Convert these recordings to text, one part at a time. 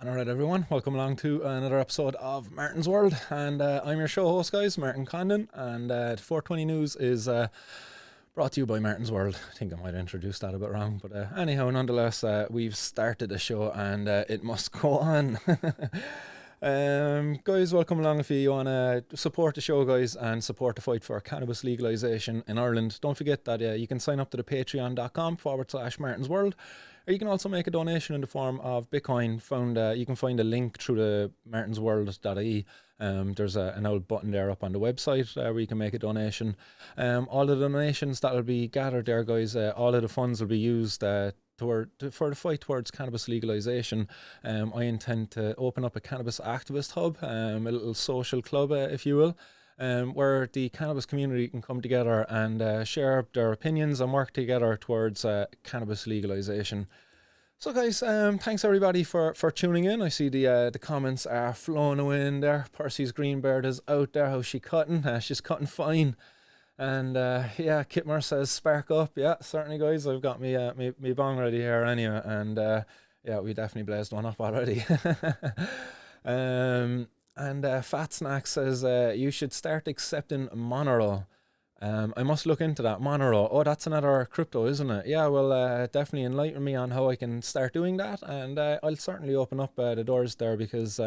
Alright everyone, welcome along to another episode of Martin's World, and I'm your show host guys, Martin Condon, and 420 News is brought to you by Martin's World. I think I might have introduced that a bit wrong, but anyhow, nonetheless, we've started the show and it must go on. Guys, welcome along if you want to support the show, guys, and support the fight for cannabis legalisation in Ireland. Don't forget that you can sign up to the patreon.com/Martin's World, or you can also make a donation in the form of Bitcoin. You can find a link through the martinsworld.ie. There's an old button there up on the website where you can make a donation. All the donations that will be gathered there, guys, all of the funds will be used for the fight towards cannabis legalisation. I intend to open up a cannabis activist hub, a little social club, if you will, where the cannabis community can come together and share their opinions and work together towards cannabis legalisation. So guys, thanks everybody for tuning in. I see the comments are flowing away in there. Percy's Greenbird is out there. How's she cutting? She's cutting fine. And yeah, Kitmer says spark up. Yeah, certainly guys, I've got me bong ready here anyway, and yeah, we definitely blazed one up already. And Fat Snack says you should start accepting Monero. I must look into that. Monero, oh, that's another crypto, isn't it? Yeah, well, definitely enlighten me on how I can start doing that, and I'll certainly open up the doors there, because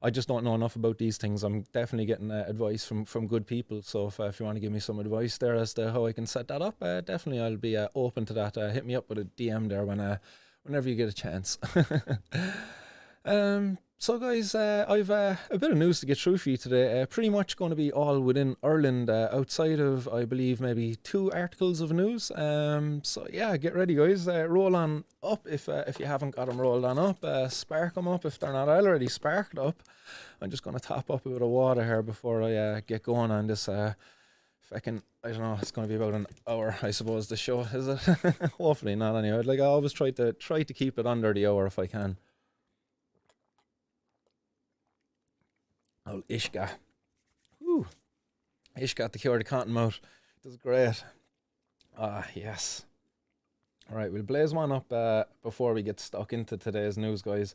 I just don't know enough about these things. I'm definitely getting advice from good people. So if you want to give me some advice there as to how I can set that up, definitely I'll be open to that. Hit me up with a DM there whenever you get a chance. So guys, I've a bit of news to get through for you today. Pretty much going to be all within Ireland, outside of, I believe, maybe 2 articles of news. So yeah, get ready guys. Roll on up if you haven't got them rolled on up. Spark them up if they're not already sparked up. I'm just going to top up a bit of water here before I get going on this. I don't know, it's going to be about an hour, I suppose, the show, is it? Hopefully not anyway. Like, I always try to keep it under the hour if I can. Oh, Ishka. Woo. Ishka to cure the cotton mouth. Does great. Ah, yes. Alright, we'll blaze one up before we get stuck into today's news, guys.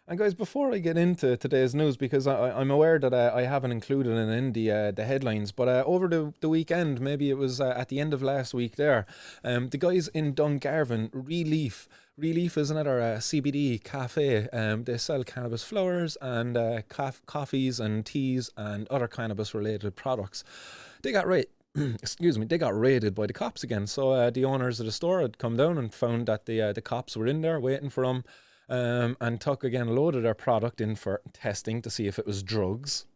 And guys, before I get into today's news, because I'm aware that I haven't included it in the headlines, but over the weekend, maybe it was at the end of last week there, the guys in Dungarvan, Relief is another CBD cafe. They sell cannabis flowers and coffees and teas and other cannabis related products. They got they got raided by the cops again. So the owners of the store had come down and found that the cops were in there waiting for them, and took again a load of their product in for testing to see if it was drugs.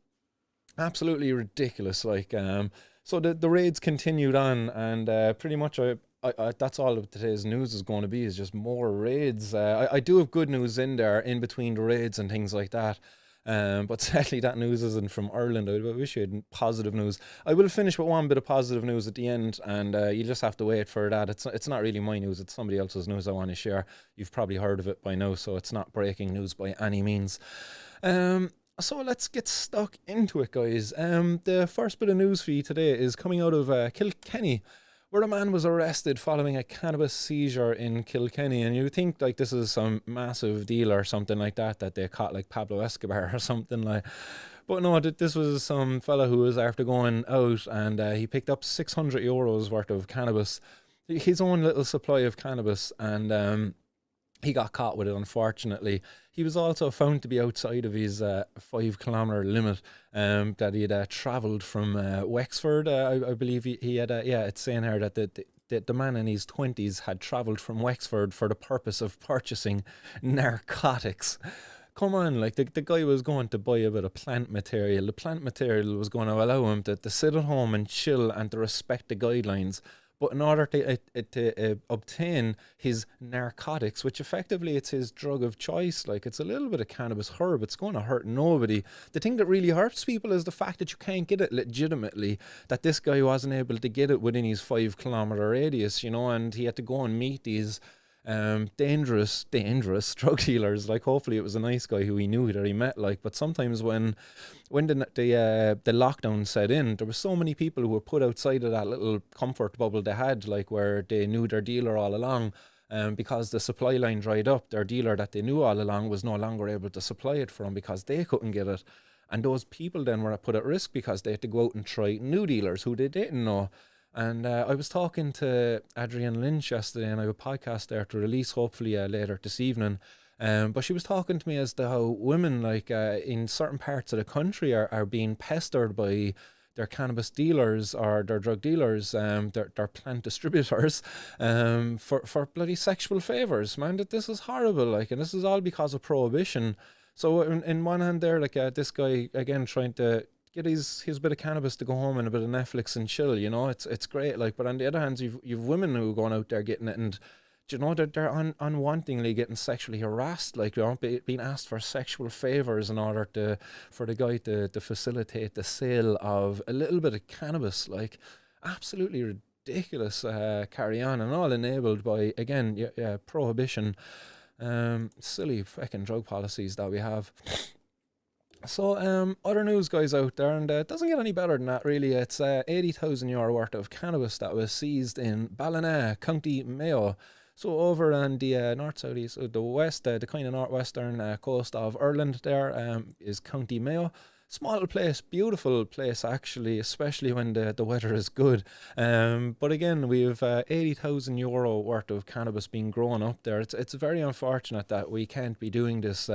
Absolutely ridiculous. Like, so the raids continued on, and pretty much that's all of today's news is going to be, is just more raids. I do have good news in there in between the raids and things like that. But sadly that news isn't from Ireland. I wish you had positive news. I will finish with one bit of positive news at the end, and you just have to wait for that. It's not really my news, it's somebody else's news I want to share. You've probably heard of it by now, so it's not breaking news by any means. So let's get stuck into it, guys. The first bit of news for you today is coming out of Kilkenny, where a man was arrested following a cannabis seizure in Kilkenny. And you think like this is some massive deal or something like that they caught like Pablo Escobar or something like. But no, this was some fella who was after going out, and he picked up €600 worth of cannabis, his own little supply of cannabis, and he got caught with it, unfortunately. He was also found to be outside of his 5 kilometre limit that he had travelled from Wexford. I believe he had, it's saying here that the man in his 20s had travelled from Wexford for the purpose of purchasing narcotics. Come on, like the guy was going to buy a bit of plant material. The plant material was going to allow him to sit at home and chill and to respect the guidelines. But in order to obtain his narcotics, which effectively it's his drug of choice, like it's a little bit of cannabis herb, it's going to hurt nobody. The thing that really hurts people is the fact that you can't get it legitimately, that this guy wasn't able to get it within his 5 kilometre radius, you know, and he had to go and meet these dangerous drug dealers. Like, hopefully it was a nice guy who he knew that he met, like. But sometimes when the lockdown set in, there were so many people who were put outside of that little comfort bubble they had, like, where they knew their dealer all along, because the supply line dried up. Their dealer that they knew all along was no longer able to supply it for them because they couldn't get it. And those people then were put at risk because they had to go out and try new dealers who they didn't know. And I was talking to Adrienne Lynch yesterday, and I have a podcast there to release hopefully later this evening. But she was talking to me as to how women, like in certain parts of the country, are being pestered by their cannabis dealers or their drug dealers, their plant distributors, for bloody sexual favours. Man, that this is horrible. Like, and this is all because of prohibition. So in one hand there, like this guy again trying to get his bit of cannabis to go home and a bit of Netflix and chill, you know, it's great. Like, but on the other hand, you've women who are going out there getting it, and you know that they're unwantingly getting sexually harassed, like, you know, being asked for sexual favors in order for the guy to facilitate the sale of a little bit of cannabis. Like, absolutely ridiculous carry on, and all enabled by, again, prohibition. Silly fucking drug policies that we have. So other news guys out there, and it doesn't get any better than that really. It's €80,000 worth of cannabis that was seized in Ballina, County Mayo. So over on the north, south, east, the west, the kind of northwestern coast of Ireland there is County Mayo. Small little place, beautiful place actually, especially when the weather is good. But again, we have €80,000 worth of cannabis being grown up there. It's very unfortunate that we can't be doing this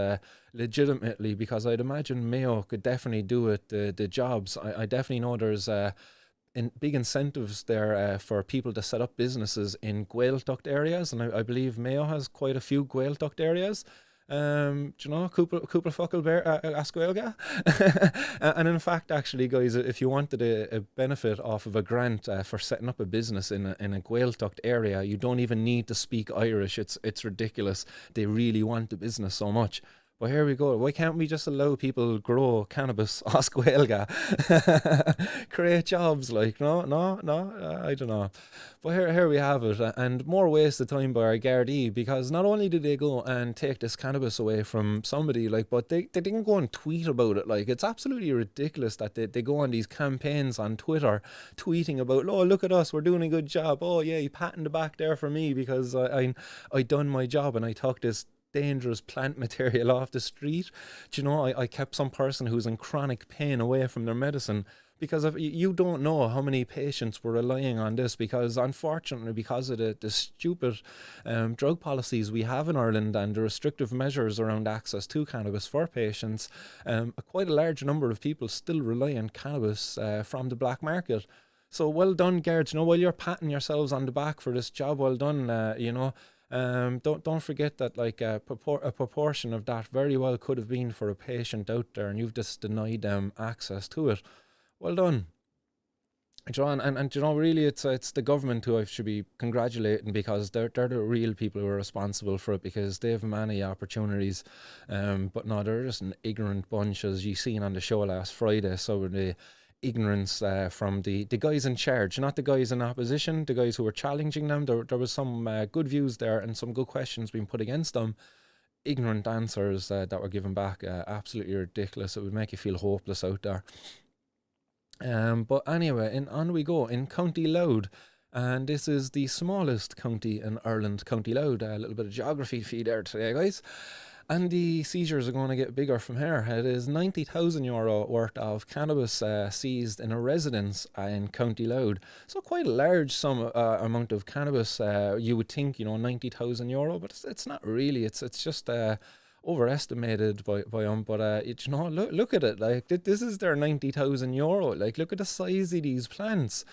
legitimately, because I'd imagine Mayo could definitely do it, the jobs. I definitely know there's big incentives there for people to set up businesses in Gaeltacht areas, and I believe Mayo has quite a few Gaeltacht areas. Do you know, Cúpla Focal Bear Ascuelga? And in fact, actually, guys, if you wanted a benefit off of a grant for setting up a business in a Gaeltacht area, you don't even need to speak Irish. It's ridiculous. They really want the business so much. But here we go. Why can't we just allow people grow cannabis Oscuelga? Create jobs, like, no, I don't know. But here we have it, and more wasted time by our gardaí, because not only did they go and take this cannabis away from somebody, like, but they didn't go and tweet about it. Like, it's absolutely ridiculous that they go on these campaigns on Twitter, tweeting about, oh, look at us, we're doing a good job. Oh yeah, you patting the back there for me because I done my job and I took this dangerous plant material off the street. Do you know, I kept some person who's in chronic pain away from their medicine, because of, you don't know how many patients were relying on this, because unfortunately, because of the stupid drug policies we have in Ireland and the restrictive measures around access to cannabis for patients, quite a large number of people still rely on cannabis from the black market. So well done, guards. You know, while you're patting yourselves on the back for this job, well done, you know, don't forget that, like, a proportion of that very well could have been for a patient out there, and you've just denied them access to it. Well done, John. And you know, really, it's the government who I should be congratulating, because they're the real people who are responsible for it, because they have many opportunities, but no, they're just an ignorant bunch, as you seen on the show last Friday. So the ignorance from the guys in charge, not the guys in opposition, the guys who were challenging them. There was some good views there and some good questions being put against them. Ignorant answers that were given back, absolutely ridiculous. It would make you feel hopeless out there. But anyway, on we go in County Louth, and this is the smallest county in Ireland, County Louth. A little bit of geography feed there today, guys. And the seizures are going to get bigger from here. It is €90,000 worth of cannabis seized in a residence in County Louth. So quite a large amount of cannabis. You would think, you know, €90,000, but it's not really. It's just overestimated by them. But you know, look at it. Like, this is their €90,000. Like, look at the size of these plants.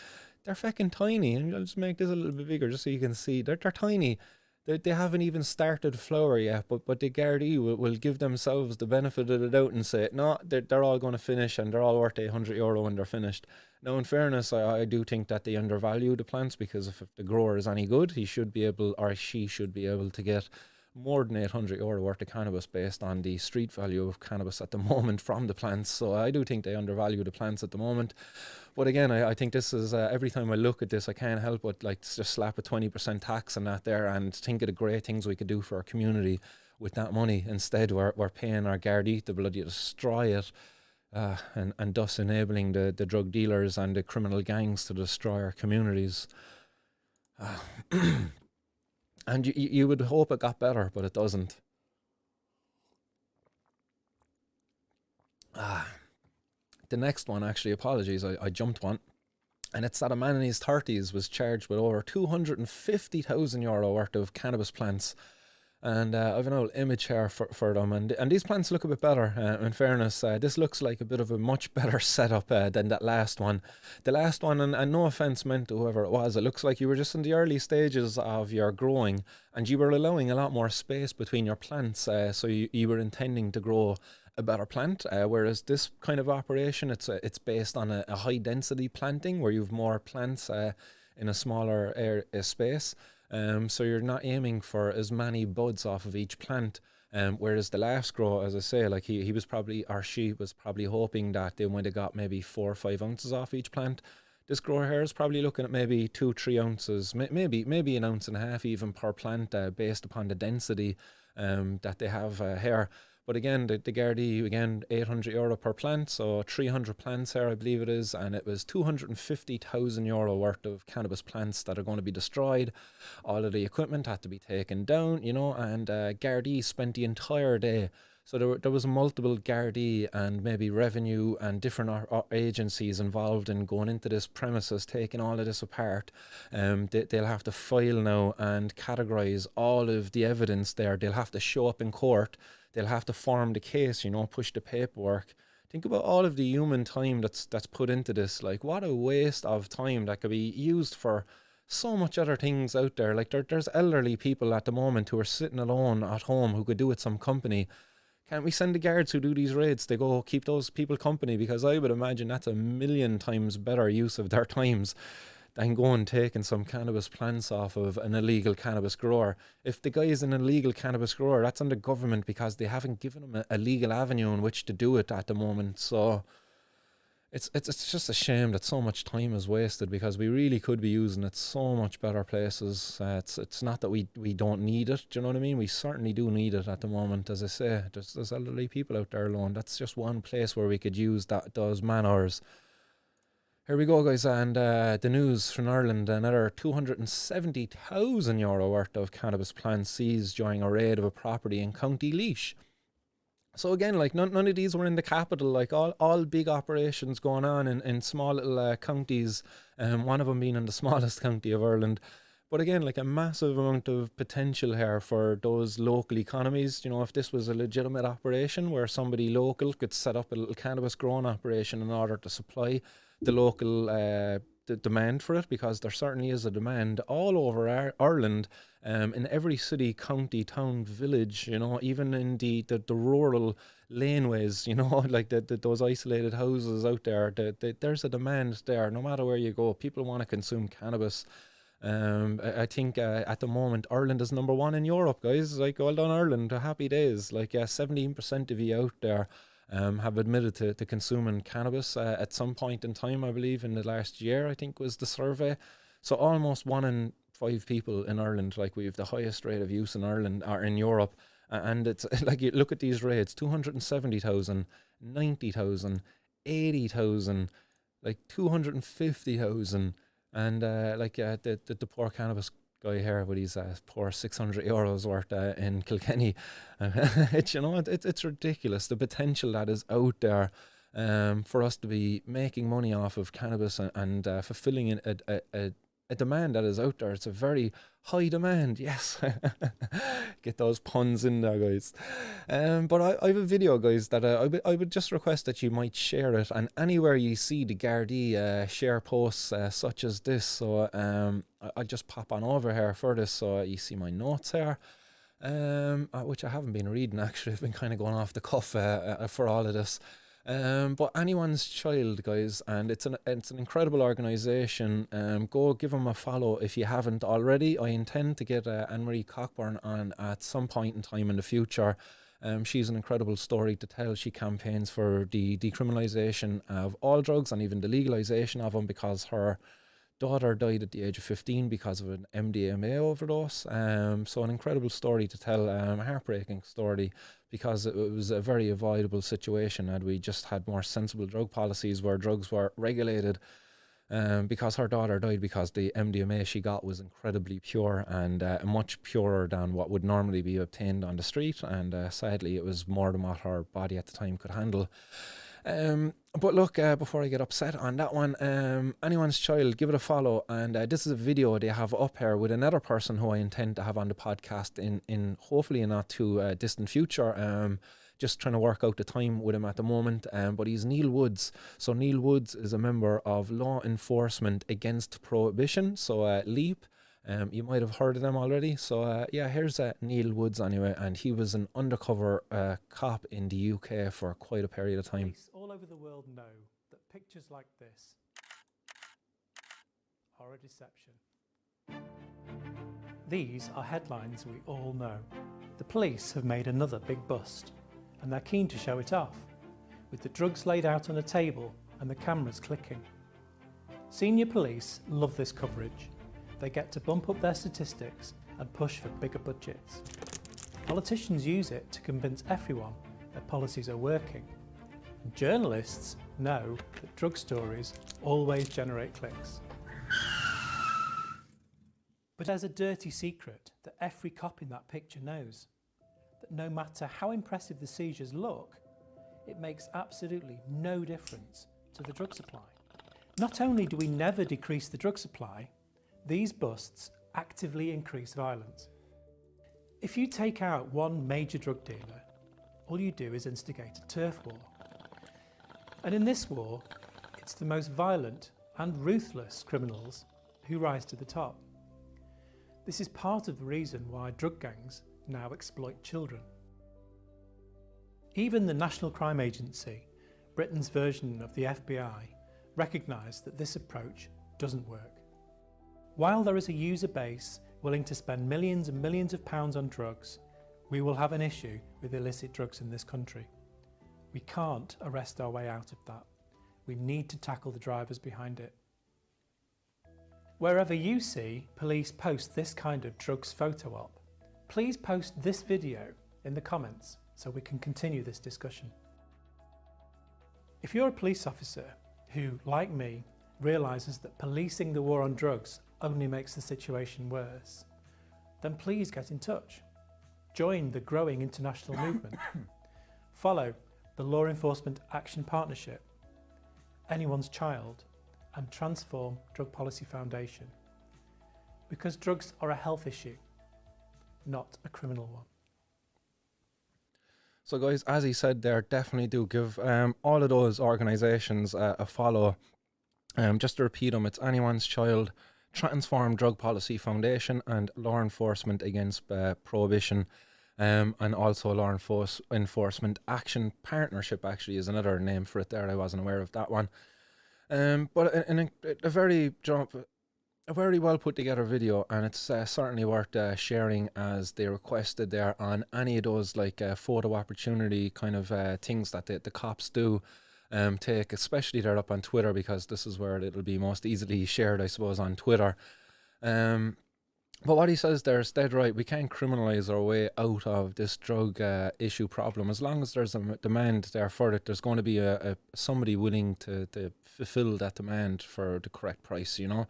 They're fucking tiny. And I'll just make this a little bit bigger just so you can see. They're tiny. They haven't even started flower yet, but the gardaí will give themselves the benefit of the doubt and say, no, they're all going to finish, and they're all worth €100 when they're finished. Now, in fairness, I do think that they undervalue the plants, because if the grower is any good, he should be able, or she should be able, to get more than €800 worth of cannabis based on the street value of cannabis at the moment from the plants. So I do think they undervalue the plants at the moment. But again, I think this is, every time I look at this, I can't help but like just slap a 20% tax on that there and think of the great things we could do for our community with that money. Instead, we're paying our gardaí to bloody destroy it, and thus enabling the drug dealers and the criminal gangs to destroy our communities. And you would hope it got better, but it doesn't. Ah, the next one, actually, apologies, I jumped one. And it's that a man in his 30s was charged with over €250,000 worth of cannabis plants. And I've an old image here for them. And these plants look a bit better, in fairness. This looks like a bit of a much better setup than that last one. The last one, and no offense meant to whoever it was, it looks like you were just in the early stages of your growing and you were allowing a lot more space between your plants. So you were intending to grow a better plant, whereas this kind of operation, it's based on a high density planting where you've more plants in a smaller space. So you're not aiming for as many buds off of each plant. Whereas the last grow, as I say, like he was probably, or she was probably hoping that they might have got maybe 4 or 5 ounces off each plant. This grower here is probably looking at maybe 2 or 3 ounces, maybe an ounce and a half even per plant, based upon the density that they have here. But again, the Gardaí, again, €800 per plant, so 300 plants here, I believe it is, and it was €250,000 worth of cannabis plants that are going to be destroyed. All of the equipment had to be taken down, and Gardaí spent the entire day. So there was multiple Gardaí and maybe revenue and different agencies involved in going into this premises, taking all of this apart. They'll have to file now and categorise all of the evidence there. They'll have to show up in court. They'll have to form the case, push the paperwork. Think about all of the human time that's put into this. Like, what a waste of time that could be used for so much other things out there. Like, there's elderly people at the moment who are sitting alone at home who could do with some company. Can't we send the guards who do these raids to go keep those people company? Because I would imagine that's a million times better use of their times than going taking some cannabis plants off of an illegal cannabis grower. If the guy is an illegal cannabis grower, that's on the government because they haven't given him a legal avenue in which to do it at the moment. So it's just a shame that so much time is wasted because we really could be using it so much better places. It's not that we don't need it, do you know what I mean? We certainly do need it at the moment. As I say, there's elderly people out there alone. That's just one place where we could use those man hours. Here we go, guys, and the news from Ireland. Another €270,000 worth of cannabis plants seized during a raid of a property in County Laois. So again, like none of these were in the capital. Like all big operations going on in small little counties. One of them being in the smallest county of Ireland. But again, like a massive amount of potential here for those local economies. If this was a legitimate operation where somebody local could set up a little cannabis growing operation in order to supply the local the demand for it, because there certainly is a demand all over Ireland, in every city, county, town, village, even in the rural laneways, like those isolated houses out there, there's a demand there. No matter where you go, people want to consume cannabis. I think at the moment Ireland is number one in Europe, guys. Like, well done Ireland, happy days. Like 17% of you out there have admitted to consuming cannabis at some point in time, I believe in the last year, I think was the survey. So almost 1 in 5 people in Ireland, like we have the highest rate of use in Ireland or in Europe. And it's like, you look at these rates, 270,000, 90,000, 80,000, like 250,000. And the poor cannabis guy here with his poor €600 worth in Kilkenny. It's ridiculous, the potential that is out there for us to be making money off of cannabis and fulfilling a demand that is out there. It's a very high demand, yes. Get those puns in there, guys. But I have a video, guys, that I would just request that you might share it, and anywhere you see the Gardaí share posts such as this. So I'll just pop on over here for this, so you see my notes here, which I haven't been reading actually. I've been kind of going off the cuff for all of this. But anyone's child, guys, and it's an incredible organisation. Go give them a follow if you haven't already. I intend to get Anne-Marie Cockburn on at some point in time in the future. She's an incredible story to tell. She campaigns for the decriminalisation of all drugs and even the legalisation of them, because her daughter died at the age of 15 because of an MDMA overdose. So an incredible story to tell, a heartbreaking story, because it was a very avoidable situation had we just had more sensible drug policies where drugs were regulated. because her daughter died because the MDMA she got was incredibly pure and much purer than what would normally be obtained on the street, and sadly it was more than what her body at the time could handle. But look, before I get upset on that one, anyone's child, give it a follow. And this is a video they have up here with another person who I intend to have on the podcast in hopefully a not too distant future. Just trying to work out the time with him at the moment. But he's Neil Woods. So Neil Woods is a member of Law Enforcement Against Prohibition. So LEAP. You might have heard of them already. So yeah, here's Neil Woods anyway, and he was an undercover cop in the UK for quite a period of time. Police all over the world know that pictures like this are a deception. These are headlines we all know. The police have made another big bust, and they're keen to show it off, with the drugs laid out on a table and the cameras clicking. Senior police love this coverage. They get to bump up their statistics and push for bigger budgets. Politicians use it to convince everyone their policies are working. And journalists know that drug stories always generate clicks. But there's a dirty secret that every cop in that picture knows. That no matter how impressive the seizures look, it makes absolutely no difference to the drug supply. Not only do we never decrease the drug supply, these busts actively increase violence. If you take out one major drug dealer, all you do is instigate a turf war. And in this war, it's the most violent and ruthless criminals who rise to the top. This is part of the reason why drug gangs now exploit children. Even the National Crime Agency, Britain's version of the FBI, recognised that this approach doesn't work. While there is a user base willing to spend millions and millions of pounds on drugs, we will have an issue with illicit drugs in this country. We can't arrest our way out of that. We need to tackle the drivers behind it. Wherever you see police post this kind of drugs photo op, please post this video in the comments so we can continue this discussion. If you're a police officer who, like me, realises that policing the war on drugs only makes the situation worse, then please get in touch. Join the growing international movement. Follow the Law Enforcement Action Partnership, Anyone's Child, and Transform Drug Policy Foundation. Because drugs are a health issue, not a criminal one. So guys, as he said there, definitely do give all of those organisations a follow. Just to repeat them, it's Anyone's Child, Transform Drug Policy Foundation, and Law Enforcement Against Prohibition, and also Law Enforcement Action Partnership actually is another name for it there. I wasn't aware of that one. But in a very well put together video, and it's certainly worth sharing as they requested there on any of those like photo opportunity kind of things that the cops do take, especially they're up on Twitter, because this is where it'll be most easily shared, I suppose, on Twitter. But what he says there is dead right. We can't criminalise our way out of this drug issue problem. As long as there's a demand there for it, there's going to be somebody willing to fulfil that demand for the correct price, you know.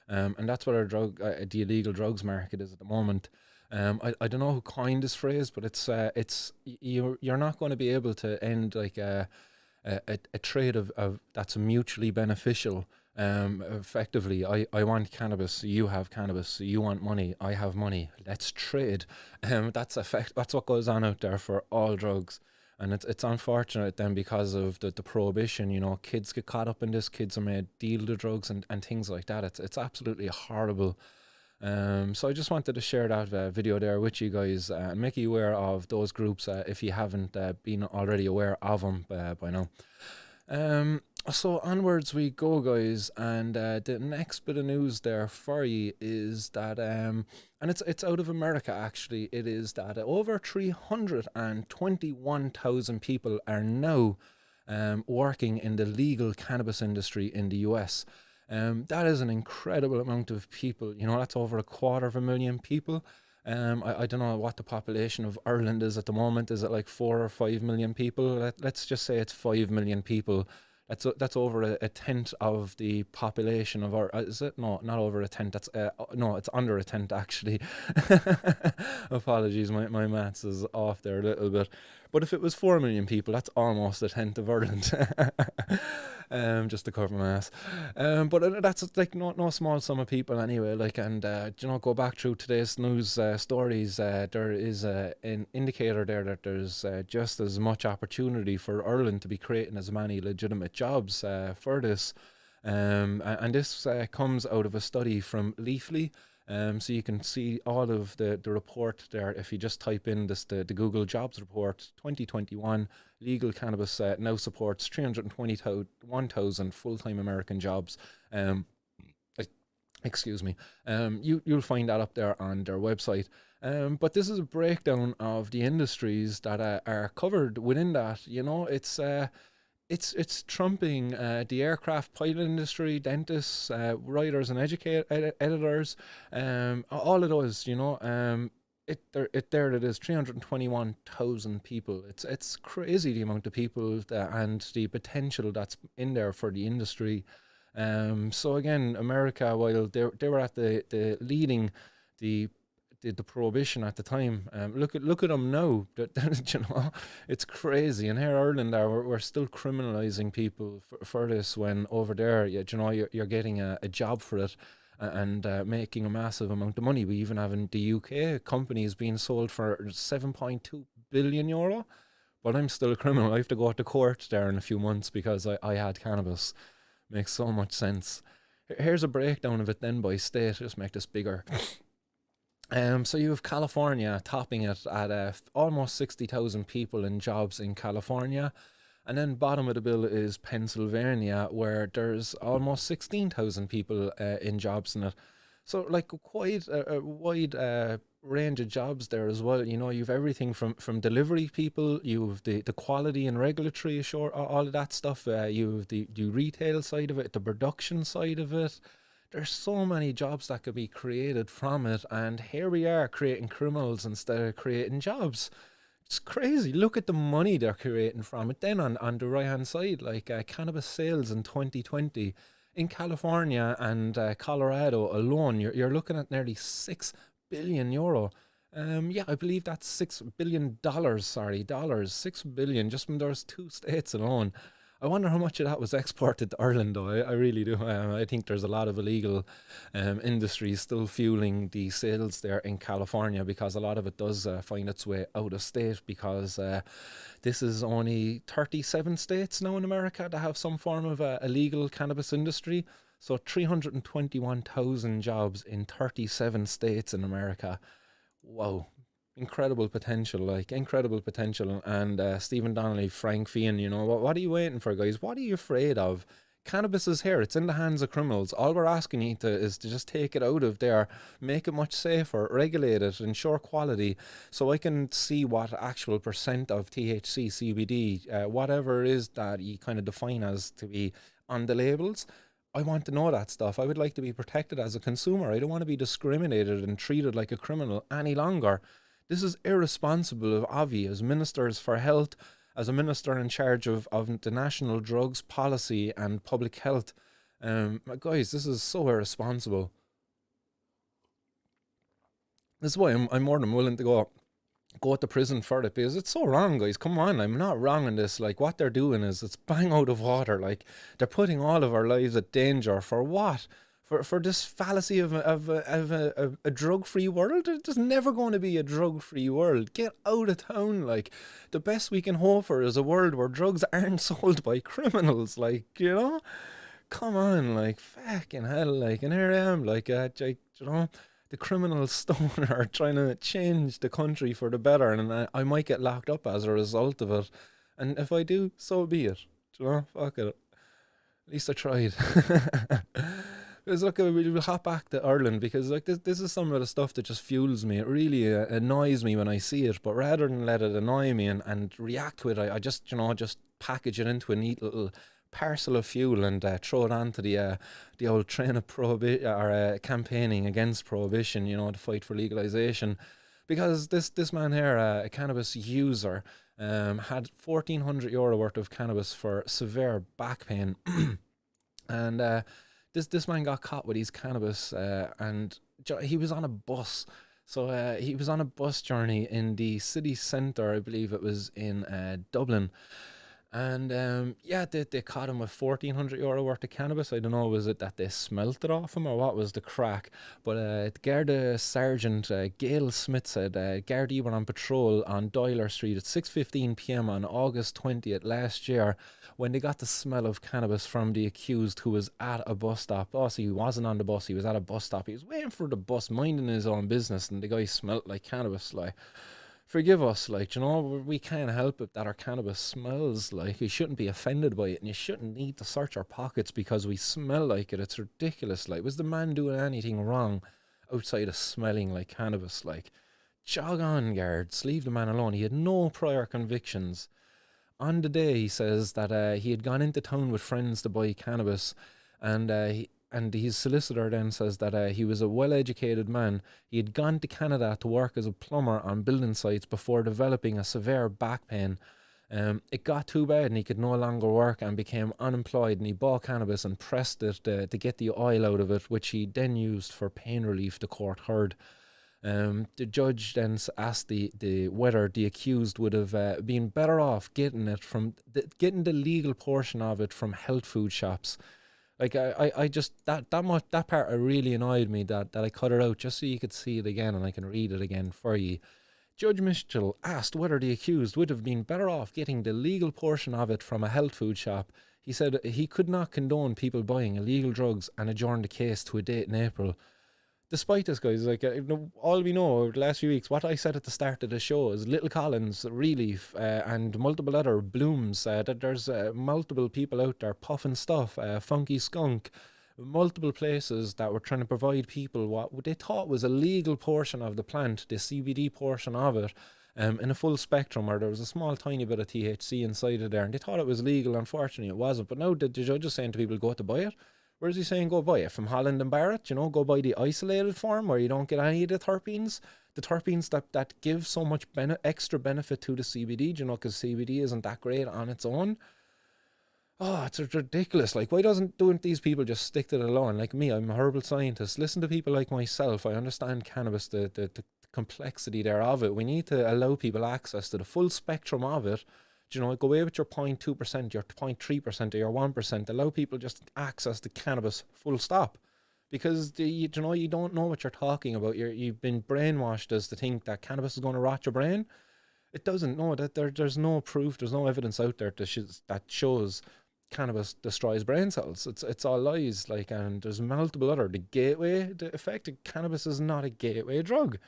And that's what our the illegal drugs market is at the moment. I don't know who coined this phrase, but it's you're not going to be able to end like a trade of that's mutually beneficial. Effectively, I want cannabis, you have cannabis, you want money, I have money, let's trade. That's what goes on out there for all drugs. And it's unfortunate then, because of the prohibition, you know, kids get caught up in this, kids are made deal the drugs and things like that. It's absolutely horrible. So I just wanted to share that video there with you guys and make you aware of those groups if you haven't been already aware of them by now. So onwards we go, guys, and the next bit of news there for you is that and it's out of America actually. It is that over 321,000 people are now working in the legal cannabis industry in the US. That is an incredible amount of people. You know, that's over 250,000 people. I don't know what the population of Ireland is at the moment. Is it like 4 or 5 million people? Let's just say it's 5 million people That's over a tenth of the population of our. Is it? No, not over a tenth. That's no, it's under a tenth actually. Apologies, my maths is off there a little bit. But if it was 4 million people, that's almost a tenth of Ireland. Just to cover my ass. But that's like no small sum of people anyway. Like, and go back through today's news stories. There is an indicator there that there's just as much opportunity for Ireland to be creating as many legitimate jobs for this. And this comes out of a study from Leafly. So you can see all of the report there if you just type in the Google Jobs Report 2021. Legal cannabis now supports 321,000 full-time American jobs. Excuse me. You'll find that up there on their website. But this is a breakdown of the industries that are covered within that. It's trumping the aircraft pilot industry, dentists, writers and editors, all of those, there it is, 321,000 people. It's crazy the amount of people and the potential that's in there for the industry. So again, America, while they were at the leading the prohibition at the time. Look at them now. It's crazy. And here Ireland, we're still criminalising people for this, when over there, you're getting a job for it and making a massive amount of money. We even have in the UK companies being sold for 7.2 billion euro. But I'm still a criminal. I have to go to court there in a few months because I had cannabis. Makes so much sense. Here's a breakdown of it then by state. Just make this bigger. So you have California topping it at almost 60,000 people in jobs in California. And then bottom of the bill is Pennsylvania, where there's almost 16,000 people in jobs in it. So like quite a wide range of jobs there as well. You've everything from delivery people, you've the quality and regulatory all of that stuff. You've the retail side of it, the production side of it. There's so many jobs that could be created from it, and here we are creating criminals instead of creating jobs. It's crazy. Look at the money they're creating from it. Then on the right hand side, like cannabis sales in 2020 in California and Colorado alone, you're looking at nearly 6 billion euro. I believe that's $6 billion. Dollars, 6 billion just from those two states alone. I wonder how much of that was exported to Ireland, though. I really do. I think there's a lot of illegal industries still fueling the sales there in California, because a lot of it does find its way out of state, because this is only 37 states now in America that have some form of a legal cannabis industry. So 321,000 jobs in 37 states in America. Wow. Incredible potential. And Stephen Donnelly, Frank Fian, what are you waiting for, guys? What are you afraid of? Cannabis is here. It's in the hands of criminals. All we're asking you is to just take it out of there, make it much safer, regulate it, ensure quality, so I can see what actual percent of THC, CBD, whatever it is that you kind of define as to be on the labels. I want to know that stuff. I would like to be protected as a consumer. I don't want to be discriminated and treated like a criminal any longer. This is irresponsible of you as ministers for health, as a minister in charge of the national drugs policy and public health. Guys, this is so irresponsible. This is why I'm more than willing to go to prison for it, because it's so wrong, guys. Come on, I'm not wrong in this. Like, what they're doing is it's bang out of water. Like, they're putting all of our lives at danger for what? For this fallacy of a drug-free world. There's never going to be a drug-free world. Get out of town. Like, the best we can hope for is a world where drugs aren't sold by criminals. Like, come on, like, fucking hell. Like, and here I am, like, the criminal stoner trying to change the country for the better, and I might get locked up as a result of it. And if I do, so be it. Fuck it. At least I tried. Because look, we'll hop back to Ireland, because like this is some of the stuff that just fuels me. It really annoys me when I see it, but rather than let it annoy me and react to it, I just just package it into a neat little parcel of fuel and throw it onto the old train of prohibition or campaigning against prohibition. To fight for legalization, because this man here, a cannabis user, had €1,400 worth of cannabis for severe back pain. And this man got caught with his cannabis, and he was on a bus. So he was on a bus journey in the city centre, I believe it was in Dublin. And they caught him with €1,400 worth of cannabis. I don't know, was it that they smelt it off him or what was the crack? But Garda Sergeant Gail Smith said Gardaí were on patrol on Doyler Street at 6:15 p.m. on August 20th last year when they got the smell of cannabis from the accused, who was at a bus stop. Oh, so he wasn't on the bus, he was at a bus stop. He was waiting for the bus, minding his own business, and the guy smelt like cannabis. Like, forgive us, like, you know, we can't help it that our cannabis smells like. You shouldn't be offended by it, and you shouldn't need to search our pockets because we smell like it. It's ridiculous. Like, was the man doing anything wrong outside of smelling like cannabis? Like, jog on, guards, leave the man alone. He had no prior convictions. On the day, he says that he had gone into town with friends to buy cannabis, and his solicitor then says that he was a well-educated man. He had gone to Canada to work as a plumber on building sites before developing a severe back pain. It got too bad and he could no longer work and became unemployed, and he bought cannabis and pressed it to get the oil out of it, which he then used for pain relief, the court heard. The judge then asked the whether the accused would have been better off getting it from getting the legal portion of it from health food shops. Like, I just that part really annoyed me that I cut it out just so you could see it again and I can read it again for you. Judge Mitchell asked whether the accused would have been better off getting the legal portion of it from a health food shop. He said he could not condone people buying illegal drugs and adjourned the case to a date in April. Despite this, guys, like, all we know over the last few weeks, what I said at the start of the show is Little Collins, Relief, and multiple other blooms, that there's multiple people out there puffing stuff, Funky Skunk, multiple places that were trying to provide people what they thought was a legal portion of the plant, the CBD portion of it, in a full spectrum, where there was a small tiny bit of THC inside of there, and they thought it was legal. Unfortunately it wasn't. But now the judge is saying to people, go to buy it. Where is he saying go buy it? From Holland and Barrett, you know, go buy the isolated form where you don't get any of the terpenes that give so much extra benefit to the CBD, you know, because CBD isn't that great on its own. Oh, it's ridiculous. Like, why don't these people just stick to the law? And like me, I'm a herbal scientist. Listen to people like myself. I understand cannabis, the complexity there of it. We need to allow people access to the full spectrum of it. You know, go away with your 0.2%, your 0.3%, or your 1%. Allow people just access to cannabis, full stop. Because you don't know what you're talking about. You've been brainwashed as to think that cannabis is going to rot your brain. It doesn't. No, that there's no proof, there's no evidence out there that shows cannabis destroys brain cells. It's all lies. Like, and there's multiple other. The effect of cannabis is not a gateway drug.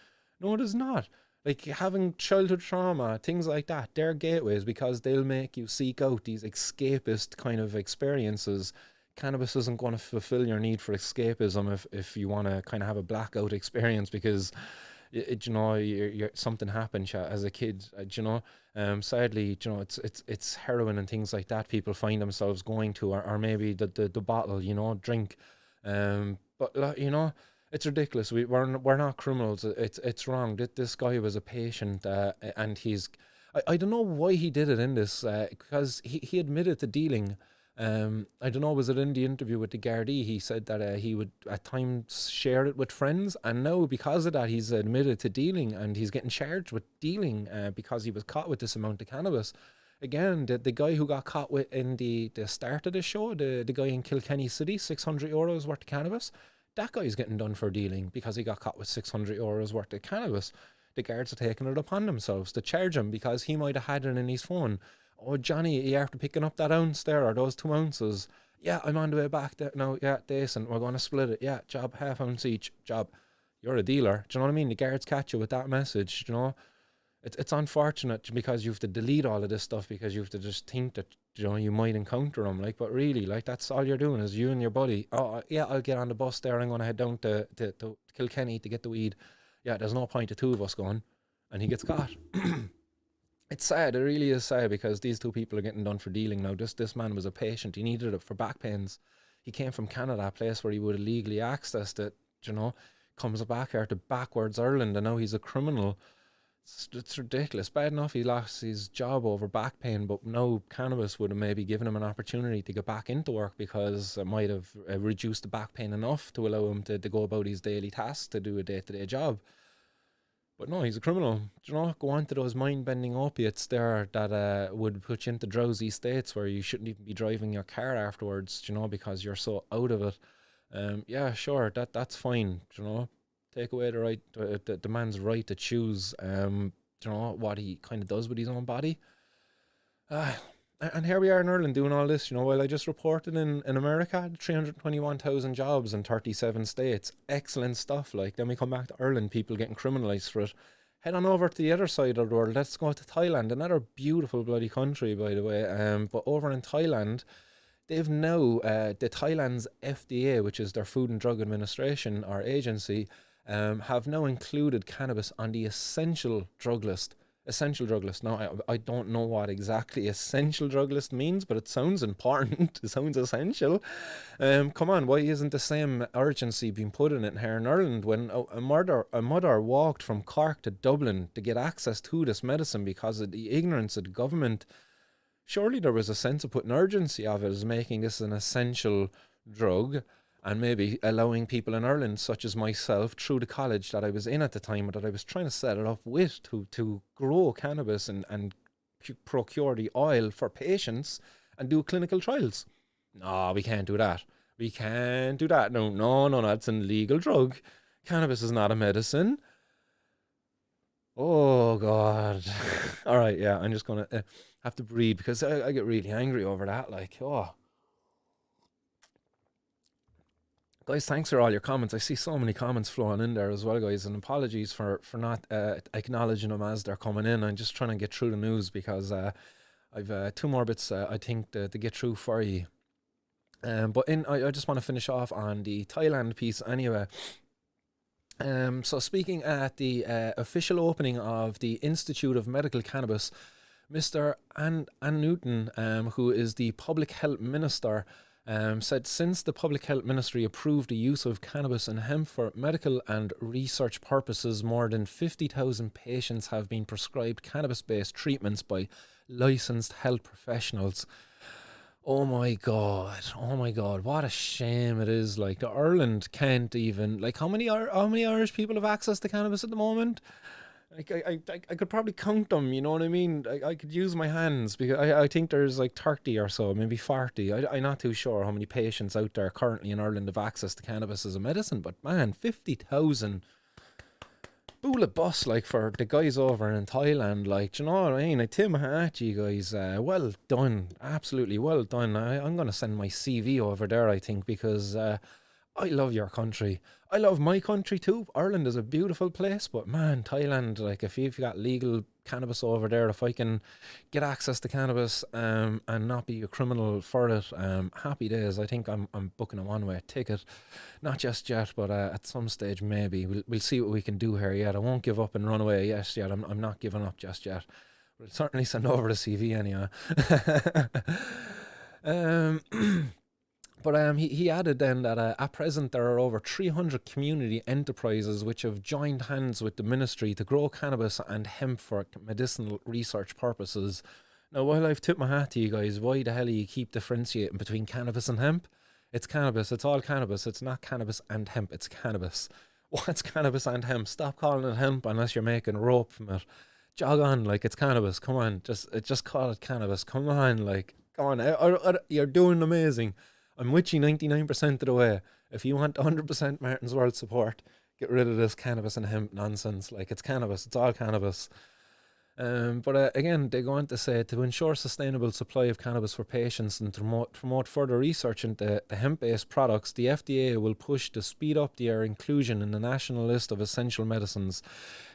No, it is not. Like, having childhood trauma, things like that, they're gateways because they'll make you seek out these escapist kind of experiences. Cannabis isn't going to fulfill your need for escapism if you want to kind of have a blackout experience because, you're something happened as a kid. Sadly, it's heroin and things like that people find themselves going to, or maybe the bottle, drink. But it's ridiculous. We're not criminals. It's wrong. This guy was a patient, and I don't know why he did it in this, because he admitted to dealing. I don't know, was it in the interview with the Gardaí? He said that he would at times share it with friends, and now because of that, he's admitted to dealing, and he's getting charged with dealing because he was caught with this amount of cannabis. Again, the guy who got caught with in the start of the show, the guy in Kilkenny City, €600 worth of cannabis. That guy's getting done for dealing because he got caught with €600 worth of cannabis. The guards are taking it upon themselves to charge him because he might have had it in his phone. Oh, Johnny, you after picking up that ounce there, or those 2 ounces? Yeah, I'm on the way back there now. Yeah, decent. We're going to split it. Yeah, job, half ounce each. Job. You're a dealer. Do you know what I mean? The guards catch you with that message, It's unfortunate because you have to delete all of this stuff because you have to just think that, you might encounter them. Like, but really, like, that's all you're doing is you and your buddy. Oh, yeah, I'll get on the bus there. I'm going to head down to Kilkenny to get the weed. Yeah, there's no point of two of us going. And he gets caught. It's sad. It really is sad because these two people are getting done for dealing now. This man was a patient. He needed it for back pains. He came from Canada, a place where he would have legally accessed it, comes back here to backwards Ireland, and now he's a criminal. It's ridiculous. Bad enough he lost his job over back pain, but no, cannabis would have maybe given him an opportunity to get back into work because it might have reduced the back pain enough to allow him to go about his daily tasks, to do a day-to-day job. But no, he's a criminal. Do you know, go on to those mind-bending opiates there that would put you into drowsy states where you shouldn't even be driving your car afterwards, do you know, because you're so out of it. Yeah, sure, that's fine, do you know. Take away the right, the man's right to choose, you know, what he kind of does with his own body. And here we are in Ireland doing all this, you know, while I just reported in America, 321,000 jobs in 37 states. Excellent stuff. Like, then we come back to Ireland, people getting criminalised for it. Head on over to the other side of the world. Let's go to Thailand, another beautiful bloody country, by the way. But over in Thailand, they've now, the Thailand's FDA, which is their Food and Drug Administration, or agency, have now included cannabis on the essential drug list. Now, I don't know what exactly essential drug list means, but it sounds important. It sounds essential. Come on, why isn't the same urgency being put in it here in Ireland when a mother walked from Cork to Dublin to get access to this medicine because of the ignorance of the government? Surely there was a sense of putting urgency of it as making this an essential drug, and maybe allowing people in Ireland, such as myself, through the college that I was in at the time, or that I was trying to set it up with, to grow cannabis and procure the oil for patients and do clinical trials. No, we can't do that. We can't do that. No, that's an illegal drug. Cannabis is not a medicine. Oh, God. All right, yeah, I'm just going to have to breathe because I get really angry over that. Like, oh. Guys, thanks for all your comments. I see so many comments flowing in there as well, guys, and apologies for not acknowledging them as they're coming in. I'm just trying to get through the news because I've two more bits I think to get through for you. But I just want to finish off on the Thailand piece anyway. So speaking at the official opening of the Institute of Medical Cannabis, Mr. An Newton, who is the Public Health Minister, said since the Public Health Ministry approved the use of cannabis and hemp for medical and research purposes, more than 50,000 patients have been prescribed cannabis-based treatments by licensed health professionals. Oh my God, what a shame it is. Like, the Ireland can't even, like, how many Irish people have access to cannabis at the moment? Like, I could probably count them, you know what I mean? I could use my hands because I think there's like 30 or so, maybe 40. I'm not too sure how many patients out there currently in Ireland have access to cannabis as a medicine, but man, 50,000. Bullet bus, like, for the guys over in Thailand, like, do you know what I mean? I tip my hat to you guys. Well done, absolutely well done. I'm going to send my CV over there, I think, because I love your country. I love my country too. Ireland is a beautiful place, but man, Thailand, like, if you've got legal cannabis over there, if I can get access to cannabis and not be a criminal for it, happy days. I think I'm booking a one-way ticket. Not just yet, but at some stage maybe. We'll see what we can do here yet. I won't give up and run away yet. I'm not giving up just yet. We'll certainly send over the CV anyway. But he added then that at present there are over 300 community enterprises which have joined hands with the ministry to grow cannabis and hemp for medicinal research purposes. Now, while I've tipped my hat to you guys, why the hell do you keep differentiating between cannabis and hemp? It's cannabis. It's all cannabis. It's not cannabis and hemp. It's cannabis. What's cannabis and hemp? Stop calling it hemp unless you're making rope from it. Jog on, like, it's cannabis. Come on, just call it cannabis. Come on, like, come on. You're doing amazing. I'm with you 99% of the way. If you want 100% Martin's World support, get rid of this cannabis and hemp nonsense. Like, it's cannabis. It's all cannabis. But again, they go on to say, to ensure sustainable supply of cannabis for patients and to promote further research into the hemp-based products, the FDA will push to speed up their inclusion in the national list of essential medicines.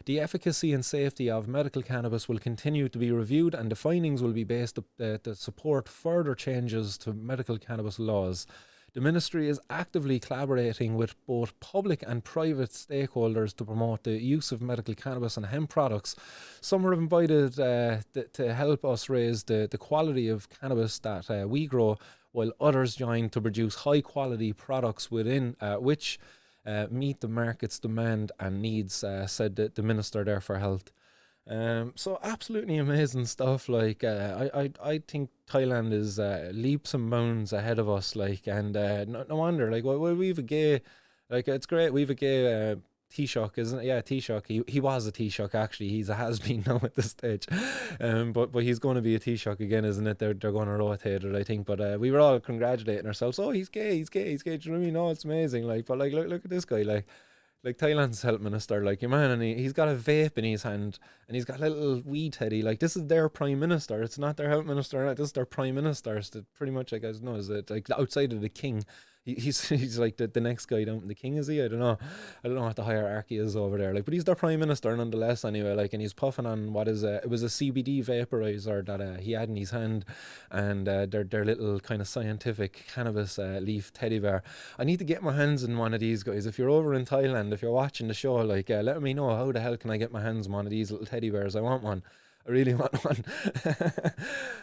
The efficacy and safety of medical cannabis will continue to be reviewed, and the findings will be based to support further changes to medical cannabis laws. The ministry is actively collaborating with both public and private stakeholders to promote the use of medical cannabis and hemp products. Some are invited to help us raise the quality of cannabis that we grow, while others join to produce high quality products within which meet the market's demand and needs, said the Minister there for Health. So absolutely amazing stuff. Like I think Thailand is leaps and bounds ahead of us. Like, and no wonder. Like, well, we've a gay, like it's great. We've a gay Taoiseach, isn't it? Yeah, Taoiseach. He was a Taoiseach actually. He's a has been now at this stage. But he's going to be a Taoiseach again, isn't it? They're going to rotate it, I think. But we were all congratulating ourselves. Oh, he's gay. He's gay. He's gay. Do you know what I mean? No, it's amazing. Like, but like look at this guy. Like Thailand's health minister, like your man, and he's got a vape in his hand, and he's got a little weed teddy. Like this is their prime minister. It's not their health minister. This is their prime minister. It's pretty much, like, I don't know, is it like outside of the king? He's like the next guy down. The king, is he? I don't know. I don't know what the hierarchy is over there. Like, but he's their prime minister nonetheless. Anyway, like, and he's puffing on what is it was a CBD vaporizer that he had in his hand, and their little kind of scientific cannabis leaf teddy bear. I need to get my hands on one of these guys. If you're over in Thailand, if you're watching the show, like, let me know how the hell can I get my hands on one of these little teddy bears. I want one. I really want one.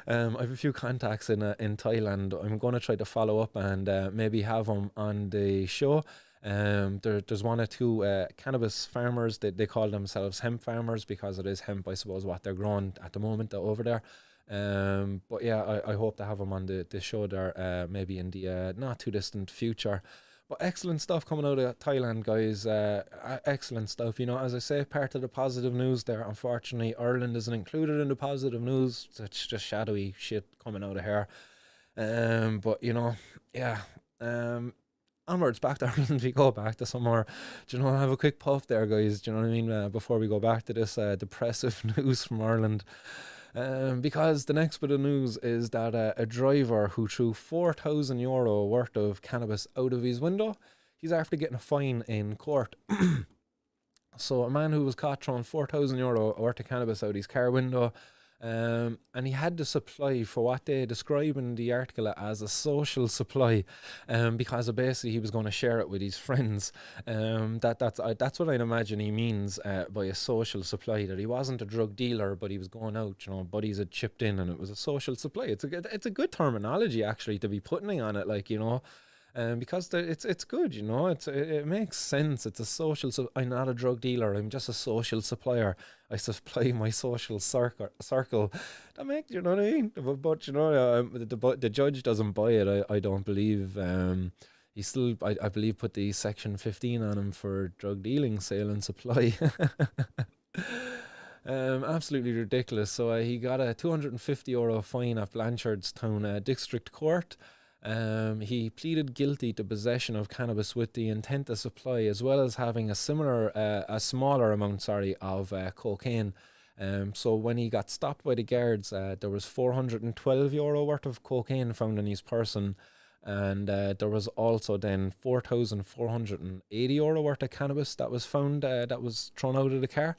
I have a few contacts in Thailand. I'm going to try to follow up and maybe have them on the show. There's one or two cannabis farmers. They call themselves hemp farmers because it is hemp, I suppose, what they're growing at the moment over there. But yeah, I hope to have them on the show there maybe in the not too distant future. But excellent stuff coming out of Thailand, guys. Excellent stuff. You know, as I say, part of the positive news there. Unfortunately, Ireland isn't included in the positive news. It's just shadowy shit coming out of here. But you know, yeah. Onwards back to Ireland. We go back to somewhere. Do you know? Have a quick puff there, guys. Do you know what I mean? Before we go back to this depressive news from Ireland. Because the next bit of news is that a driver who threw €4,000 worth of cannabis out of his window, he's after getting a fine in court. So a man who was caught throwing €4,000 worth of cannabis out his car window, and he had to supply for what they describe in the article as a social supply, because basically he was going to share it with his friends. That's what I'd imagine he means by a social supply. That he wasn't a drug dealer, but he was going out. You know, buddies had chipped in, and it was a social supply. It's a good terminology actually to be putting on it, like, you know. Because it's good, you know. It makes sense. It's a social. I'm not a drug dealer. I'm just a social supplier. I supply my social circle. That makes, you know what I mean. But you know, the judge doesn't buy it. I don't believe. He still, I believe, put the section 15 on him for drug dealing, sale and supply. Absolutely ridiculous. So he got a €250 fine at Blanchardstown District Court. He pleaded guilty to possession of cannabis with the intent to supply, as well as having a smaller amount, of cocaine. So when he got stopped by the guards, there was €412 worth of cocaine found in his person, and there was also then €4,480 worth of cannabis that was found, that was thrown out of the car.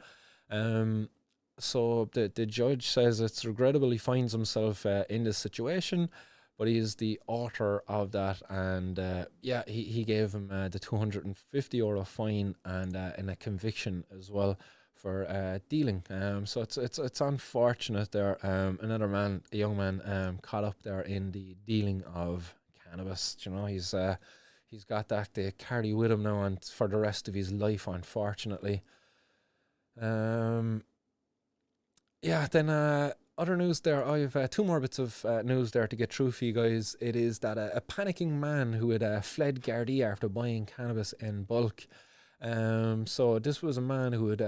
So the judge says it's regrettable he finds himself in this situation, but he is the author of that, and he gave him the €250 fine and a conviction as well for dealing. So it's unfortunate there. Another man, a young man, caught up there in the dealing of cannabis. You know, he's got that to carry with him now and for the rest of his life, unfortunately. Then other news there. I have two more bits of news there to get through for you guys. It is that a panicking man who had fled Gardaí after buying cannabis in bulk. So this was a man who had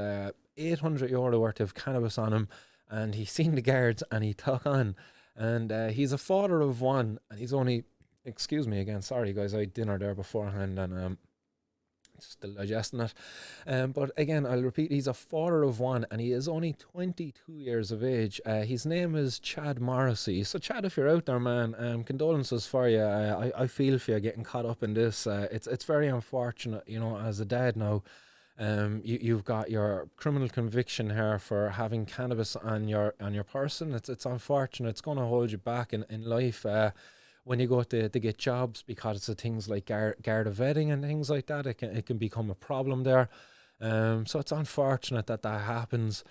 €800 worth of cannabis on him, and he seen the guards and he took on. And he's a father of one, and he's only, excuse me again, sorry guys, I had dinner there beforehand and still digesting it. But again, I'll repeat, he's a father of one, and he is only 22 years of age. His name is Chad Morrissey. So Chad, if you're out there, man, condolences for you. I feel for you getting caught up in this. It's very unfortunate, you know, as a dad now. You've got your criminal conviction here for having cannabis on your person. It's unfortunate. It's going to hold you back in life. When you go to get jobs, because of things like Garda vetting and things like that, it can become a problem there. So it's unfortunate that happens.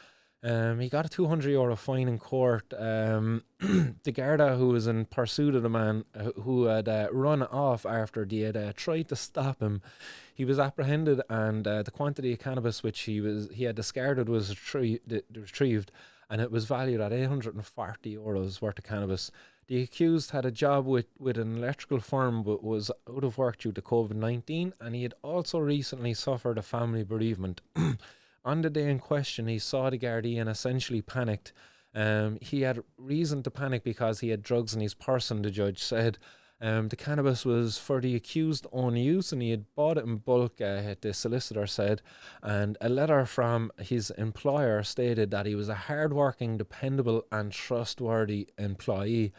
He got a €200 fine in court. The Garda, who was in pursuit of the man who had run off after they had tried to stop him, he was apprehended, and the quantity of cannabis which he had discarded was retrieved, and it was valued at €840 worth of cannabis. The accused had a job with an electrical firm but was out of work due to COVID-19, and he had also recently suffered a family bereavement. On the day in question, he saw the Gardaí and essentially panicked. He had reason to panic because he had drugs in his person, the judge said. The cannabis was for the accused own use, and he had bought it in bulk, the solicitor said. And a letter from his employer stated that he was a hard-working, dependable and trustworthy employee.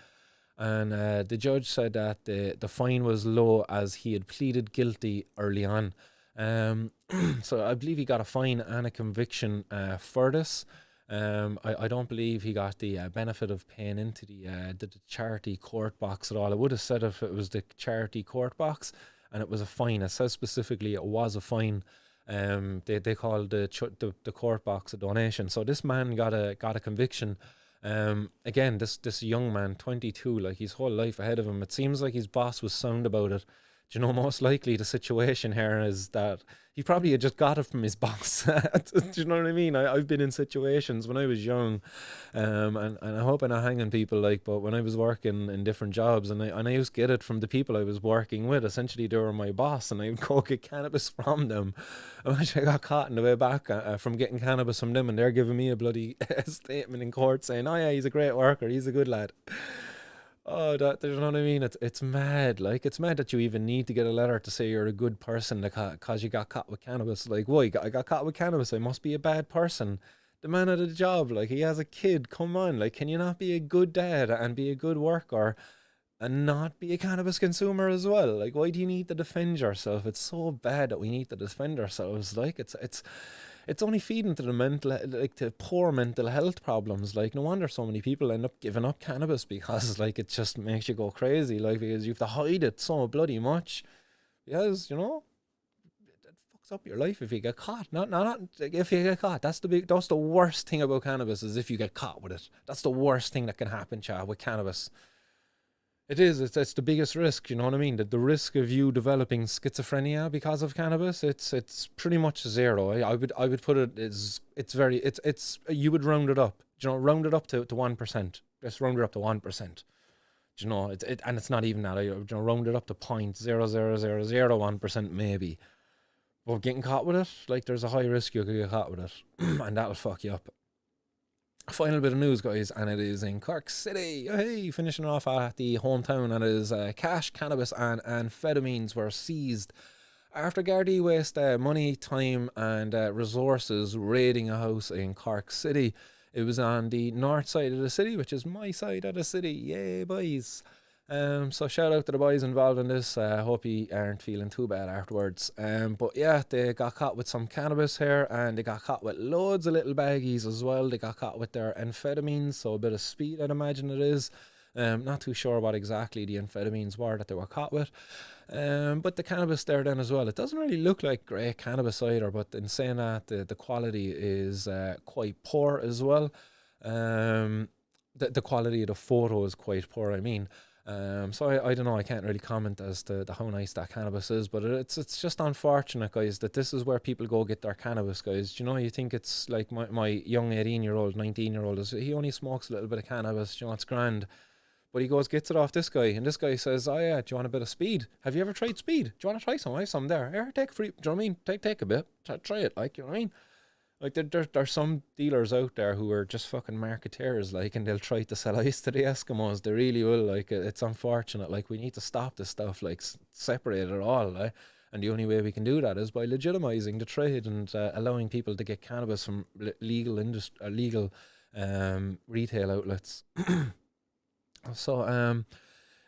And the judge said that the fine was low as he had pleaded guilty early on. So I believe he got a fine and a conviction for this. I don't believe he got the benefit of paying into the charity court box at all. I would have said if it was the charity court box and it was a fine. It says specifically it was a fine. They called the court box a donation. So this man got a conviction. Again, this young man, 22, like his whole life ahead of him. It seems like his boss was sound about it. Do you know, most likely the situation here is that he probably had just got it from his boss. Do you know what I mean? I've been in situations when I was young, and I hope I'm not hanging people, like, but when I was working in different jobs, and I used to get it from the people I was working with. Essentially, they were my boss, and I would go get cannabis from them. I wish I got caught on the way back from getting cannabis from them, and they're giving me a bloody statement in court saying, "Oh yeah, he's a great worker, he's a good lad." Oh, you know what I mean? It's mad. Like, it's mad that you even need to get a letter to say you're a good person because you got caught with cannabis. Like, why? I got caught with cannabis. I must be a bad person. The man had a job. Like, he has a kid. Come on. Like, can you not be a good dad and be a good worker and not be a cannabis consumer as well? Like, why do you need to defend yourself? It's so bad that we need to defend ourselves. Like, it's only feeding to the to poor mental health problems. Like, no wonder so many people end up giving up cannabis because, like, it just makes you go crazy. Like, because you have to hide it so bloody much. Because, you know, it fucks up your life if you get caught. Not if you get caught. That's the worst thing about cannabis, is if you get caught with it. That's the worst thing that can happen, Chad, with cannabis. It is. It's the biggest risk. You know what I mean? The risk of you developing schizophrenia because of cannabis. It's pretty much zero. I would put it as it's you would round it up. You know, round it up to 1%. Just round it up to 1%. You know, and it's not even that. You know, round it up to 0.00001% maybe. But getting caught with it, like, there's a high risk you could get caught with it, and that'll fuck you up. Final bit of news, guys, and it is in Cork City. Hey, finishing off at the hometown, and it is cash, cannabis and amphetamines were seized after gardaí waste money, time and resources raiding a house in Cork City. It was on the north side of the city, which is my side of the city. Yay, boys. So shout out to the boys involved in this. Hope you aren't feeling too bad afterwards. But yeah, they got caught with some cannabis here, and they got caught with loads of little baggies as well. They got caught with their amphetamines, so a bit of speed, I'd imagine it is. Not too sure what exactly the amphetamines were that they were caught with. But the cannabis there then as well. It doesn't really look like great cannabis either, but in saying that, the quality is quite poor as well. The quality of the photo is quite poor, I mean. So I don't know, I can't really comment as to how nice that cannabis is, but it's just unfortunate, guys, that this is where people go get their cannabis, guys. You know, you think it's like my young 18-year-old, 19-year-old, he only smokes a little bit of cannabis, you know, it's grand. But he gets it off this guy, and this guy says, "Oh yeah, do you want a bit of speed? Have you ever tried speed? Do you want to try some? I have some there. Here, take a free, do you know what I mean? Take a bit, try it, like, you know what I mean?" Like, there's some dealers out there who are just fucking marketeers, like, and they'll try to sell ice to the Eskimos. They really will. Like, it's unfortunate. Like, we need to stop this stuff, like, separate it all, like. And the only way we can do that is by legitimizing the trade and allowing people to get cannabis from legal retail outlets. So,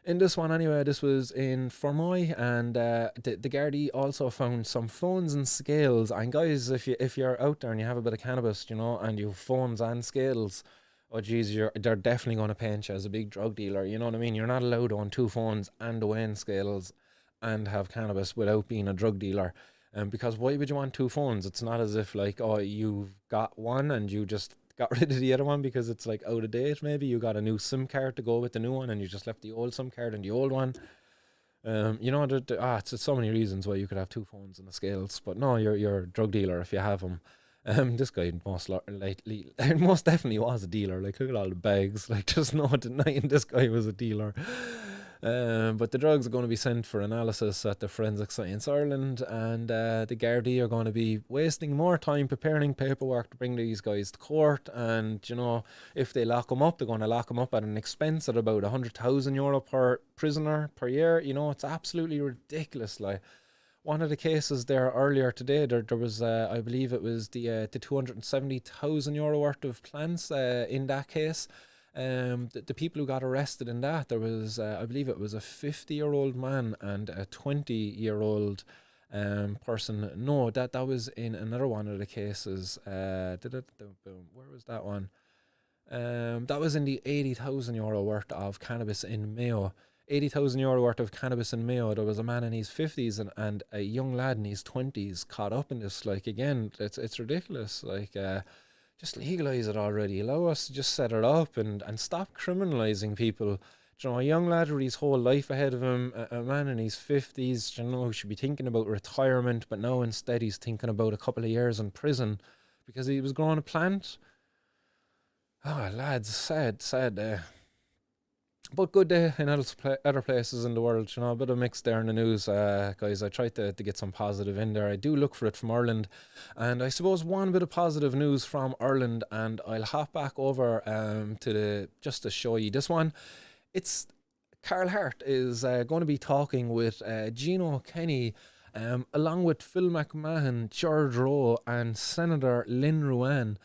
in this one anyway, this was in Fermoy, and the Gardaí also found some phones and scales. And guys, if you're out there and you have a bit of cannabis, you know, and you have phones and scales, oh geez, they're definitely going to paint you as a big drug dealer. You know what I mean? You're not allowed to own 2 phones and the weighing scales and have cannabis without being a drug dealer. Because why would you want 2 phones? It's not as if, like, oh, you've got one and you just got rid of the other one because it's like out of date. Maybe you got a new SIM card to go with the new one, and you just left the old SIM card in the old one. It's so many reasons why you could have two phones in the scales. But no, you're a drug dealer if you have them. This guy most definitely was a dealer. Like, look at all the bags. Like, there's no denying this guy was a dealer. But the drugs are going to be sent for analysis at the Forensic Science Ireland, and the gardaí are going to be wasting more time preparing paperwork to bring these guys to court. And if they lock them up, they're going to lock them up at an expense of about €100,000 per prisoner per year. It's absolutely ridiculous. Like, one of the cases there earlier today, there was I believe it was the €270,000 worth of plants in that case. The people who got arrested in that, there was I believe it was a 50-year-old man and a 20-year-old person. No, that was in another one of the cases. Where was that one? That was in the €80,000 worth of cannabis in Mayo. €80,000 worth of cannabis in Mayo. There was a man in his 50s and a young lad in his 20s caught up in this. Like, again, it's ridiculous. Like, just legalise it already. Allow us to just set it up and stop criminalising people. A young lad with his whole life ahead of him, a man in his 50s, who should be thinking about retirement, but now instead he's thinking about a couple of years in prison because he was growing a plant. Oh, lads, sad. But good day in other places in the world. A bit of mix there in the news, guys. I tried to get some positive in there. I do look for it from Ireland, and I suppose one bit of positive news from Ireland, and I'll hop back over just to show you this one. It's Carl Hart is going to be talking with Gino Kenny, along with Phil McMahon, George Rowe, and Senator Lynn Ruane.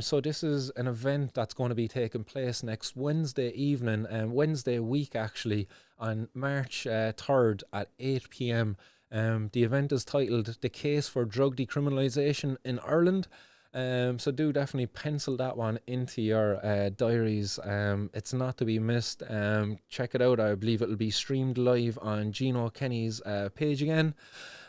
So this is an event that's going to be taking place next Wednesday evening, Wednesday week actually, on March 3rd at 8 p.m. The event is titled The Case for Drug Decriminalisation in Ireland. So do definitely pencil that one into your diaries. It's not to be missed. Check it out. I believe it'll be streamed live on Gino Kenny's page again.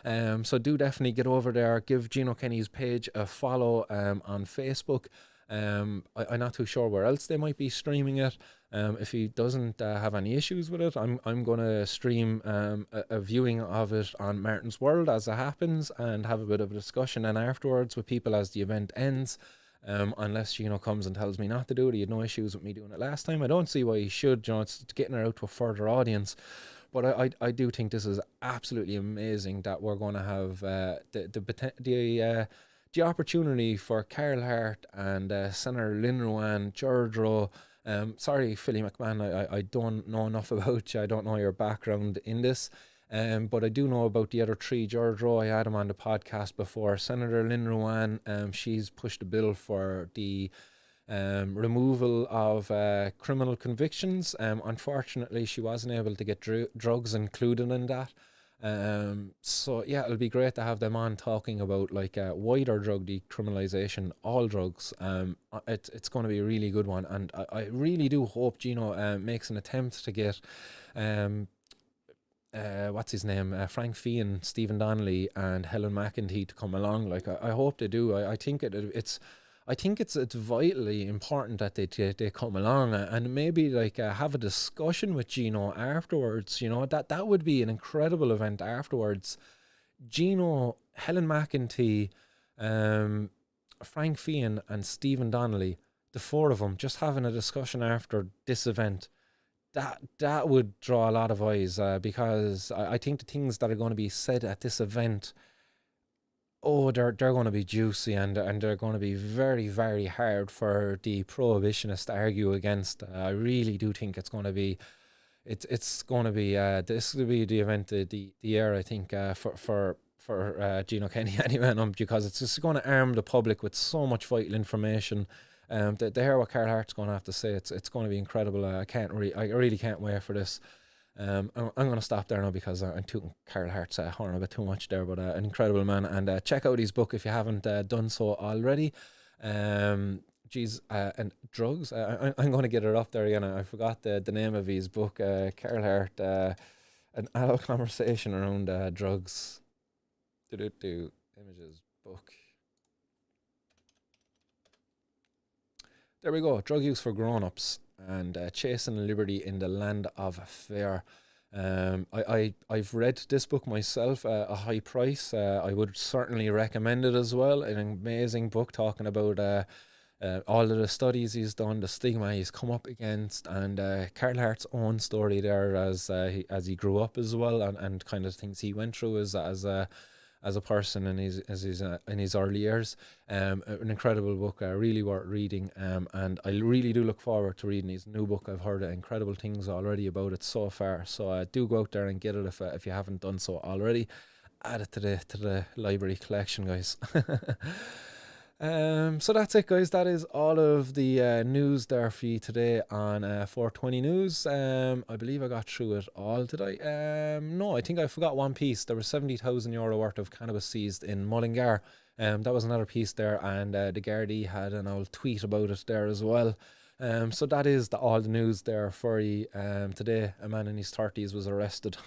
So do definitely get over there, give Gino Kenny's page a follow on Facebook. I'm not too sure where else they might be streaming it. If he doesn't have any issues with it, I'm going to stream a viewing of it on Martin's World as it happens, and have a bit of a discussion and afterwards with people as the event ends. Unless Gino comes and tells me not to do it. He had no issues with me doing it last time. I don't see why he should. It's getting it out to a further audience. But I do think this is absolutely amazing that we're going to have the opportunity for Carl Hart and Senator Lynn Ruane, George Rowe. Sorry, Philly McMahon, I don't know enough about you. I don't know your background in this. But I do know about the other three. George Rowe, I had him on the podcast before. Senator Lynn Ruane, she's pushed a bill for the removal of criminal convictions. Unfortunately, she wasn't able to get drugs included in that. So yeah, it'll be great to have them on talking about like wider drug decriminalisation, all drugs. It's going to be a really good one, and I really do hope Gino makes an attempt to get what's his name, Frank Feehan, Stephen Donnelly, and Helen McEntee to come along. Like, I hope they do. I think it's vitally important that they come along and maybe like have a discussion with Gino afterwards. That would be an incredible event afterwards. Gino, Helen McEntee, Frank Feehan, and Stephen Donnelly, the four of them, just having a discussion after this event. That would draw a lot of eyes because I think the things that are going to be said at this event, they're going to be juicy, and they're going to be very, very hard for the prohibitionists to argue against. I really do think it's going to be, this will be the event of the year, I think, for Gino Kenny anyway, because it's just going to arm the public with so much vital information. To hear what Carl Hart's going to have to say, it's going to be incredible. I really can't wait for this. I'm going to stop there now because I'm tooting Carl Hart's horn a bit too much there, but an incredible man. And check out his book if you haven't done so already. And drugs. I'm going to get it up there again. I forgot the name of his book. Carl Hart, an adult conversation around drugs. Images book. There we go. Drug use for grown-ups and chasing liberty in the land of fair. I've read this book myself, A High Price. I would certainly recommend it as well. An amazing book talking about all of the studies he's done, the stigma he's come up against, and Carl Hart's own story there as he grew up as well, and kind of things he went through as a person in his early years. An incredible book, really worth reading, and I really do look forward to reading his new book. I've heard incredible things already about it so far, so do go out there and get it if you haven't done so already. Add it to the library collection, guys. So that's it, guys. That is all of the news there for you today on 420 News. I believe I got through it all, did I? No, I think I forgot one piece. There was €70,000 worth of cannabis seized in Mullingar. That was another piece there, and the Gardaí had an old tweet about it there as well. So that is all the news there for you. Today, a man in his 30s was arrested.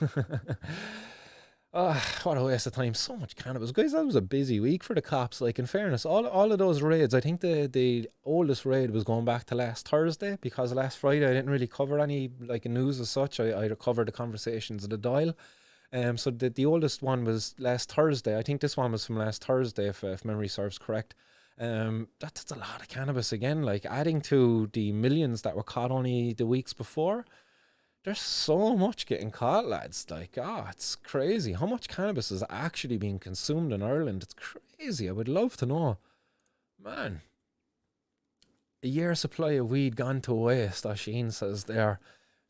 What a waste of time. So much cannabis. Guys, that was a busy week for the cops. Like, in fairness, all of those raids, I think the oldest raid was going back to last Thursday, because last Friday I didn't really cover any news as such. I covered the conversations of the dial. So the oldest one was last Thursday. I think this one was from last Thursday, if memory serves correct. That's a lot of cannabis again, like adding to the millions that were caught only the weeks before. There's so much getting caught, lads. Like, it's crazy how much cannabis is actually being consumed in Ireland. It's crazy. I would love to know. Man, a year's supply of weed gone to waste, Oisin says there.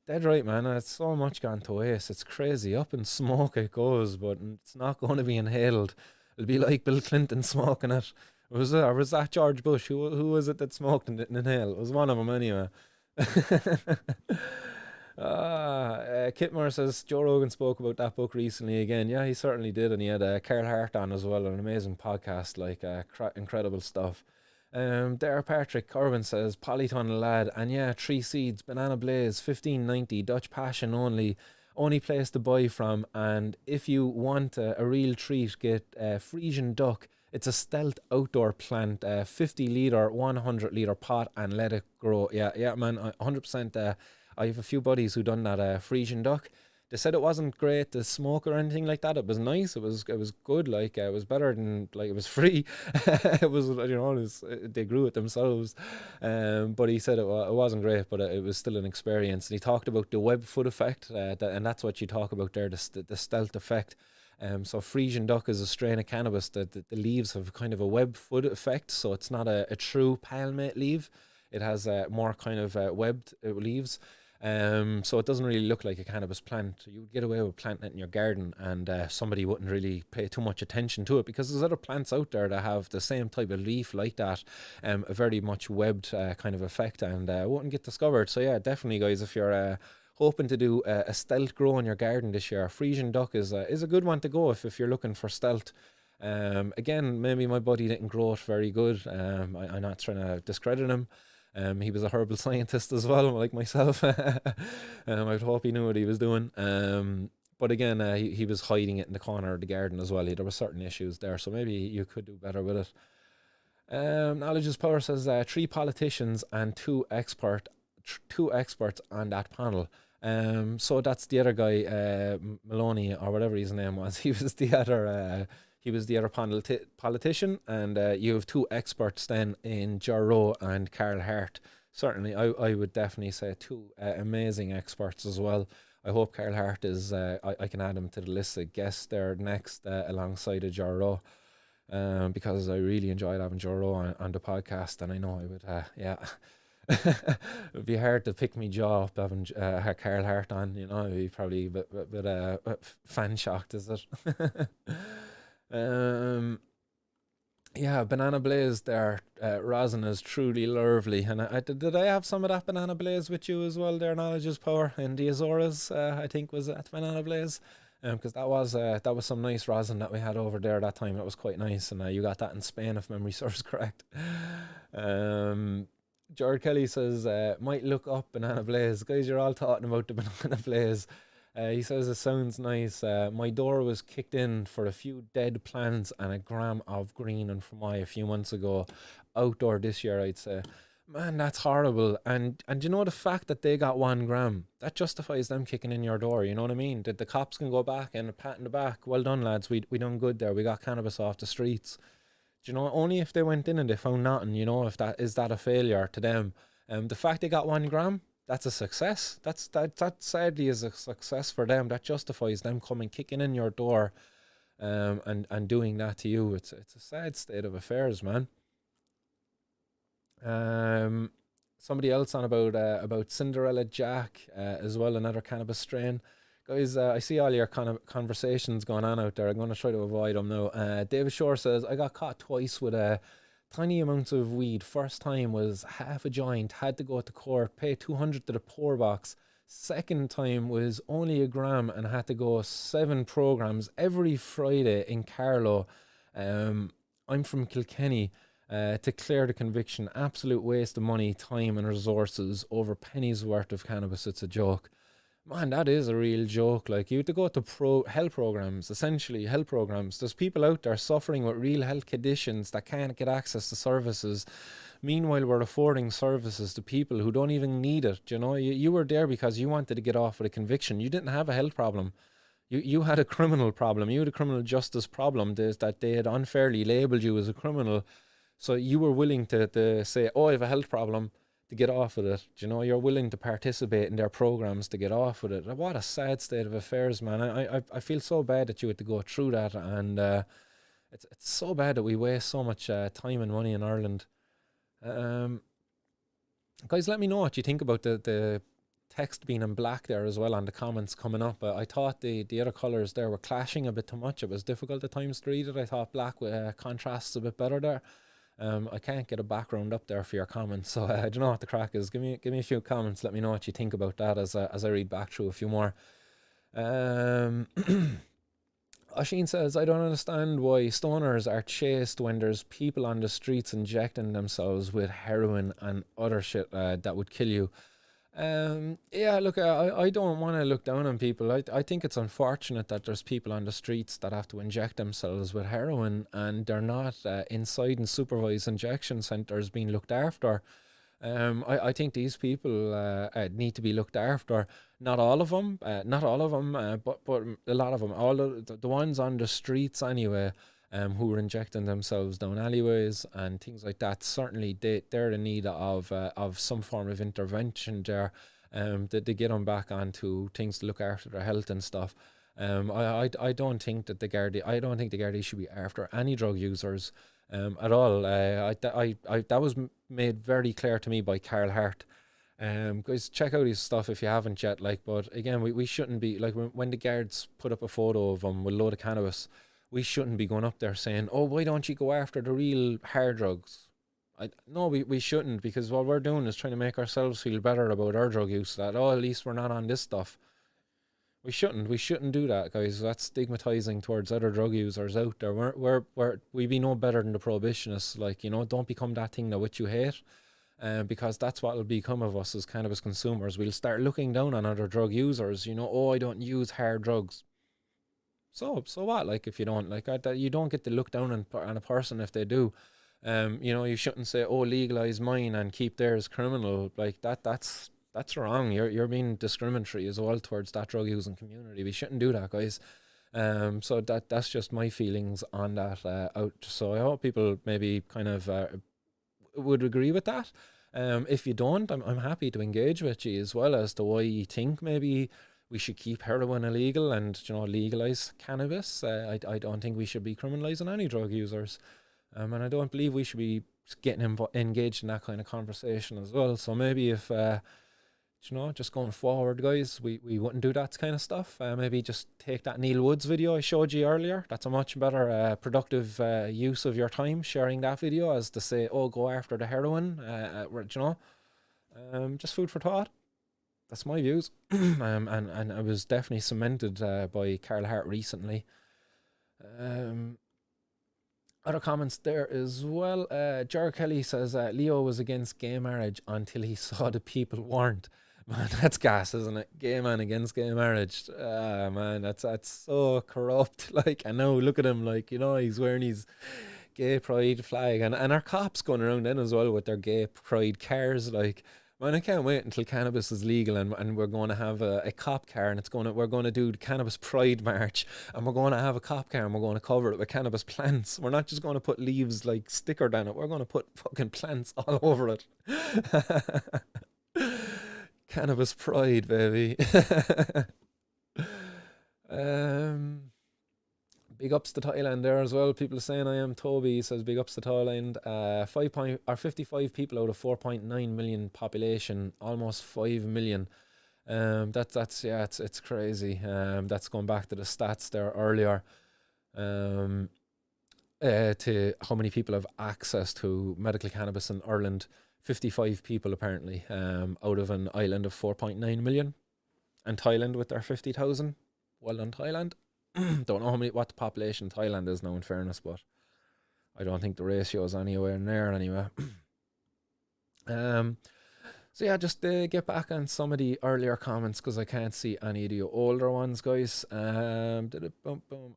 Dead right, man. It's so much gone to waste. It's crazy. Up in smoke it goes, but it's not going to be inhaled. It'll be like Bill Clinton smoking it. Was that George Bush? Who was it that smoked and didn't inhale? It was one of them anyway. Kitmore says Joe Rogan spoke about that book recently again. Yeah, he certainly did, and he had Carl Hart on as well, an amazing podcast, incredible stuff. There Patrick Corbin says Polytunnel lad, and yeah, 3 seeds, Banana Blaze, 15.90, Dutch Passion only place to buy from, and if you want a real treat, get Frisian Duck. It's a stealth outdoor plant, 50 litre, 100 litre pot, and let it grow. Yeah, man, 100%. I have a few buddies who done that Frisian Duck. They said it wasn't great to smoke or anything like that. It was nice. It was good. Like, it was better than, like, it was free. It was, they grew it themselves. But he said it wasn't great, but it was still an experience. And he talked about the web foot effect, and that's what you talk about there, the stealth effect. So Frisian Duck is a strain of cannabis that the leaves have kind of a web foot effect. So it's not a true palmate leaf. It has more kind of webbed leaves. So it doesn't really look like a cannabis plant. You would get away with planting it in your garden, and somebody wouldn't really pay too much attention to it, because there's other plants out there that have the same type of leaf like that, a very much webbed kind of effect, and wouldn't get discovered. So yeah, definitely, guys, if you're hoping to do a stealth grow in your garden this year, Frisian Duck is a good one to go if you're looking for stealth. Again, maybe my buddy didn't grow it very good. I'm not trying to discredit him. He was a herbal scientist as well, like myself. I'd hope he knew what he was doing. But again, he was hiding it in the corner of the garden as well. There were certain issues there, so maybe you could do better with it. Knowledge is Power says 3 politicians and 2 experts on that panel. So that's the other guy, Maloney or whatever his name was. He was the other. He was the other politician, and you have 2 experts then in Jarrow and Carl Hart. Certainly, I would definitely say 2 amazing experts as well. I hope Carl Hart is, I can add him to the list of guests there next alongside of Jarrow, because I really enjoyed having Jarrow on the podcast, and I know I would, yeah. It would be hard to pick me jaw up having Carl Hart on, it'd be probably a bit fan shocked, is it? Yeah, Banana Blaze there, rosin is truly lovely, and did I have some of that Banana Blaze with you as well there, Knowledge is Power, in the Azores, I think was at Banana Blaze, because that was some nice rosin that we had over there that time. It was quite nice, and you got that in Spain if memory serves correct. Jared Kelly says, might look up Banana Blaze. Guys, you're all talking about the Banana Blaze. He says it sounds nice. My door was kicked in for a few dead plants and a gram of green and Fermai a few months ago. Outdoor this year, I'd say. Man, that's horrible. And you know, the fact that they got 1 gram, that justifies them kicking in your door. You know what I mean? That the cops can go back and a pat in the back. Well done, lads. We done good there. We got cannabis off the streets. Do you know? Only if they went in and they found nothing. You know, if that is that a failure to them. The fact they got 1 gram, that's a success. That sadly is a success for them. That justifies them coming kicking in your door, and doing that to you. It's a sad state of affairs, man. Um, Somebody else on about Cinderella Jack, as well, another cannabis strain. Guys, I see all your kind of conversations going on out there. I'm going to try to avoid them now. David Shore says, I got caught twice with a tiny amounts of weed. First time was half a joint, had to go to court, pay 200 to the poor box. Second time was only a gram and had to go 7 programs every Friday in Carlow. I'm from Kilkenny. To clear the conviction, absolute waste of money, time, and resources over pennies worth of cannabis. It's a joke. Man, that is a real joke. Like, you have to go to health programs, essentially health programs. There's people out there suffering with real health conditions that can't get access to services. Meanwhile, we're affording services to people who don't even need it. You know, you were there because you wanted to get off with a conviction. You didn't have a health problem. You had a criminal problem. You had a criminal justice problem. That they had unfairly labelled you as a criminal. So you were willing to say, oh, I have a health problem, to get off with it. You know, you're willing to participate in their programs to get off with it. What a sad state of affairs, man. I feel so bad that you had to go through that. And it's so bad that we waste so much time and money in Ireland. Guys, let me know what you think about the text being in black there as well on the comments coming up. I thought the other colours there were clashing a bit too much. It was difficult at times to read it. I thought black contrasts a bit better there. I can't get a background up there for your comments, so I don't know what the crack is. Give me a few comments. Let me know what you think about that as I read back through a few more. Oisin says, I don't understand why stoners are chased when there's people on the streets injecting themselves with heroin and other shit that would kill you. Yeah, look, I don't want to look down on people. I think it's unfortunate that there's people on the streets that have to inject themselves with heroin and they're not inside in supervised injection centres being looked after. I think these people need to be looked after. Not all of them, but a lot of them. All of the ones on the streets anyway, who are injecting themselves down alleyways and things like that. Certainly, they're in need of some form of intervention there, that they get them back onto things to look after their health and stuff. I don't think that the Gardaí should be after any drug users at all. That was made very clear to me by Carl Hart. Guys, check out his stuff if you haven't yet. Like, but again, we shouldn't be like when the guards put up a photo of him with a load of cannabis. We shouldn't be going up there saying, oh, why don't you go after the real hard drugs? No, we shouldn't, because what we're doing is trying to make ourselves feel better about our drug use. That, oh, at least we're not on this stuff. We shouldn't do that, guys. That's stigmatizing towards other drug users out there. We be no better than the prohibitionists. Like, you know, don't become that thing that which you hate. Because that's what will become of us as cannabis consumers. We'll start looking down on other drug users. You know, oh, I don't use hard drugs. So what? Like, if you don't like that, you don't get to look down on a person if they do. You know, you shouldn't say, oh, legalize mine and keep theirs criminal. Like that's wrong. You're being discriminatory as well towards that drug using community. We shouldn't do that, guys. So that's just my feelings on that out. So I hope people maybe kind of would agree with that. If you don't, I'm happy to engage with you as well as to why you think maybe we should keep heroin illegal and, you know, legalize cannabis. I don't think we should be criminalizing any drug users, and I don't believe we should be getting engaged in that kind of conversation as well. So maybe if you know, just going forward, guys, we wouldn't do that kind of stuff. Maybe just take that Neil Woods video I showed you earlier. That's a much better productive use of your time, sharing that video, as to say, oh, go after the heroin. You know, just food for thought. That's my views. And it was definitely cemented by Carl Hart recently. Other comments there as well. Jar Kelly says Leo was against gay marriage until he saw the people weren't. Man, that's gas, isn't it? Gay man against gay marriage. Man, that's so corrupt. Like, I know, look at him, like, you know, he's wearing his gay pride flag, and our cops going around then as well with their gay pride cars. Like, man, I can't wait until cannabis is legal, and we're going to have a cop car, and we're going to do the cannabis pride march, and we're going to have a cop car, and we're going to cover it with cannabis plants. We're not just going to put leaves like stickered on it. We're going to put fucking plants all over it. Cannabis pride, baby. Big ups to Thailand there as well. People are saying I am Toby. He says big ups to Thailand. 55 people out of 4.9 million population, almost 5 million. That's yeah, it's crazy. That's going back to the stats there earlier. To how many people have access to medical cannabis in Ireland. 55 people apparently. Out of an island of 4.9 million, and Thailand with their 50,000. Well done, Thailand. Don't know what the population of Thailand is now, in fairness, but I don't think the ratio is anywhere near anyway. So yeah, just get back on some of the earlier comments because I can't see any of the older ones, guys. I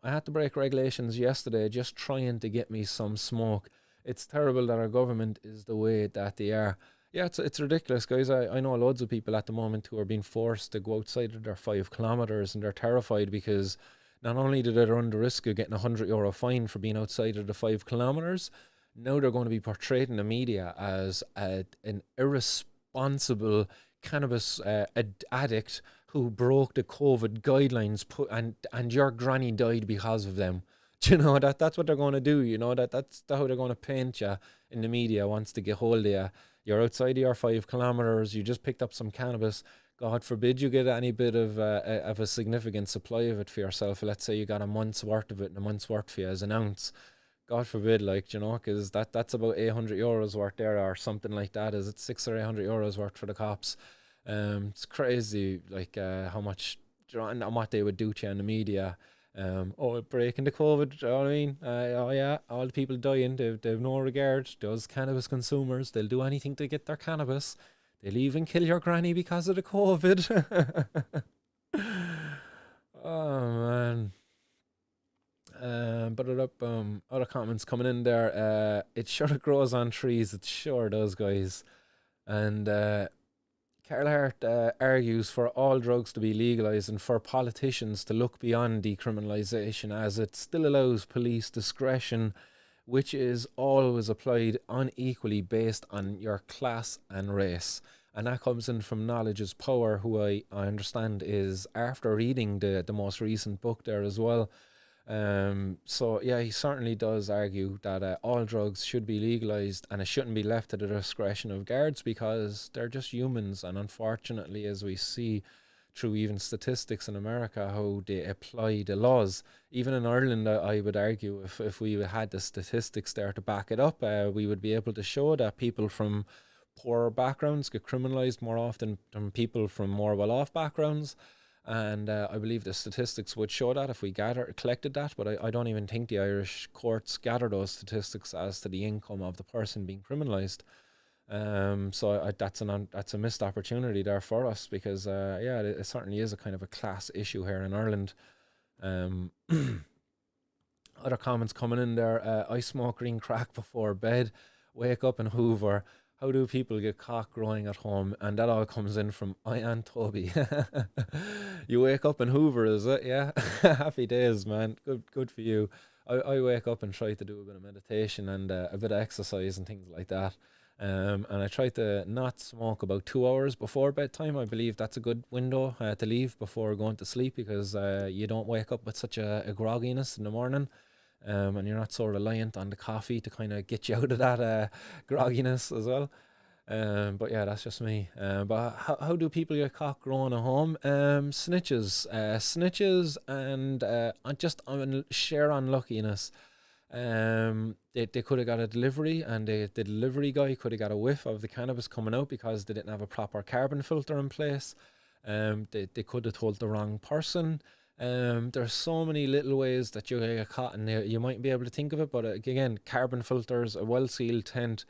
had to break regulations yesterday just trying to get me some smoke. It's terrible that our government is the way that they are. Yeah, it's ridiculous, guys. I know loads of people at the moment who are being forced to go outside of their 5 kilometres, and they're terrified because not only do they run the risk of getting €100 fine for being outside of the 5 kilometres, now they're going to be portrayed in the media as an irresponsible cannabis addict who broke the COVID guidelines, and your granny died because of them. Do you know that's what they're going to do? You know that's how they're going to paint you in the media. Wants to get hold of you. You're outside of your 5 kilometres. You just picked up some cannabis. God forbid you get any bit of a significant supply of it for yourself. Let's say you got a month's worth of it, and a month's worth for you as an ounce. God forbid, like, you know, because that's about €800 worth there, or something like that. Is it €600 or €800 worth for the cops? It's crazy, like how much, you know, and what they would do to you in the media. Breaking the COVID, you know what I mean? Oh yeah, all the people dying, they've no regard. Those cannabis consumers, they'll do anything to get their cannabis. They'll even kill your granny because of the COVID. Oh man. Other comments coming in there. It sure grows on trees. It sure does, guys. And Carl Hart argues for all drugs to be legalised and for politicians to look beyond decriminalisation, as it still allows police discretion, which is always applied unequally based on your class and race. And that comes in from Knowledge is Power, who I understand is after reading the most recent book there as well. So yeah, he certainly does argue that all drugs should be legalised, and it shouldn't be left to the discretion of guards, because they're just humans. And unfortunately, as we see through even statistics in America, how they apply the laws. Even in Ireland, I would argue, if we had the statistics there to back it up, we would be able to show that people from poorer backgrounds get criminalised more often than people from more well-off backgrounds. And I believe the statistics would show that if we collected that, but I don't even think the Irish courts gather those statistics as to the income of the person being criminalised. So that's a missed opportunity there for us, because it certainly is a kind of a class issue here in Ireland. Other comments coming in there. I smoke green crack before bed, wake up and hoover. How do people get cock growing at home? And that all comes in from Ian Toby. You wake up and hoover, is it? Yeah. Happy days, man. Good for you. I wake up and try to do a bit of meditation and a bit of exercise and things like that. And I try to not smoke about 2 hours before bedtime. I believe that's a good window to leave before going to sleep, because you don't wake up with such a grogginess in the morning. And you're not so reliant on the coffee to kind of get you out of that grogginess as well. But yeah, that's just me. But how do people get cock growing at home? Snitches and just on sheer unluckiness. They could have got a delivery, and the delivery guy could have got a whiff of the cannabis coming out because they didn't have a proper carbon filter in place. They could have told the wrong person. There's so many little ways that you get caught in there. You might be able to think of it, but again, carbon filters, a well-sealed tent,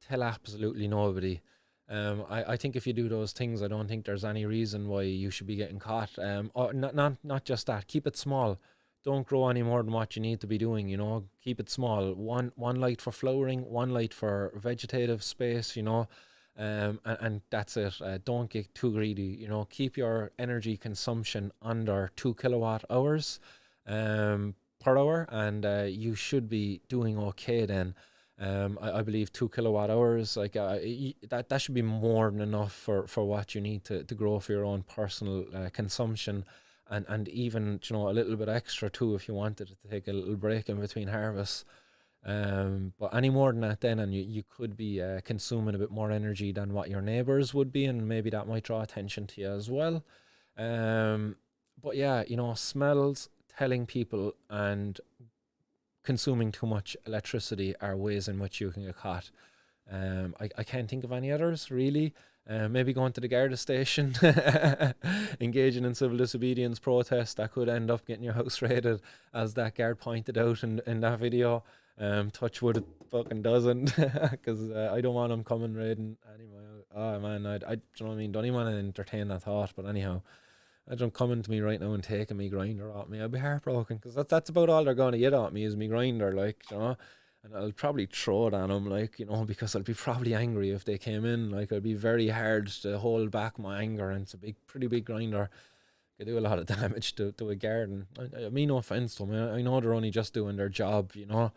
tell absolutely nobody. I think if you do those things, I don't think there's any reason why you should be getting caught. Or not just that. Keep it small. don't grow any more than what you need to be doing, you know. Keep it small. One light for flowering, one light for vegetative space, you know. And that's it. Don't get too greedy, you know. Keep your energy consumption under 2 kilowatt hours per hour, and you should be doing okay then. I believe 2 kilowatt hours, like that should be more than enough for what you need to grow for your own personal consumption, and even, you know, a little bit extra too if you wanted to take a little break in between harvests. But any more than that then, and you could be consuming a bit more energy than what your neighbours would be, and maybe that might draw attention to you as well. But yeah, you know, smells, telling people, and consuming too much electricity are ways in which you can get caught. I can't think of any others really. Maybe going to the Garda station, engaging in civil disobedience protest, that could end up getting your house raided, as that guard pointed out in that video. Touch wood, it fucking doesn't, because I don't want him coming raiding anyway. Oh man, do you know what I mean? Don't even want to entertain that thought. But anyhow, I don't come into me right now and taking me grinder off me. I'd be heartbroken, because that's about all they're going to get at me is me grinder, like, you know. And I'll probably throw it on them, like, you know, because I'll be probably angry if they came in. Like, I'd be very hard to hold back my anger, and it's a pretty big grinder. Could do a lot of damage to a garden. I mean, no offense to them. I know they're only just doing their job, you know.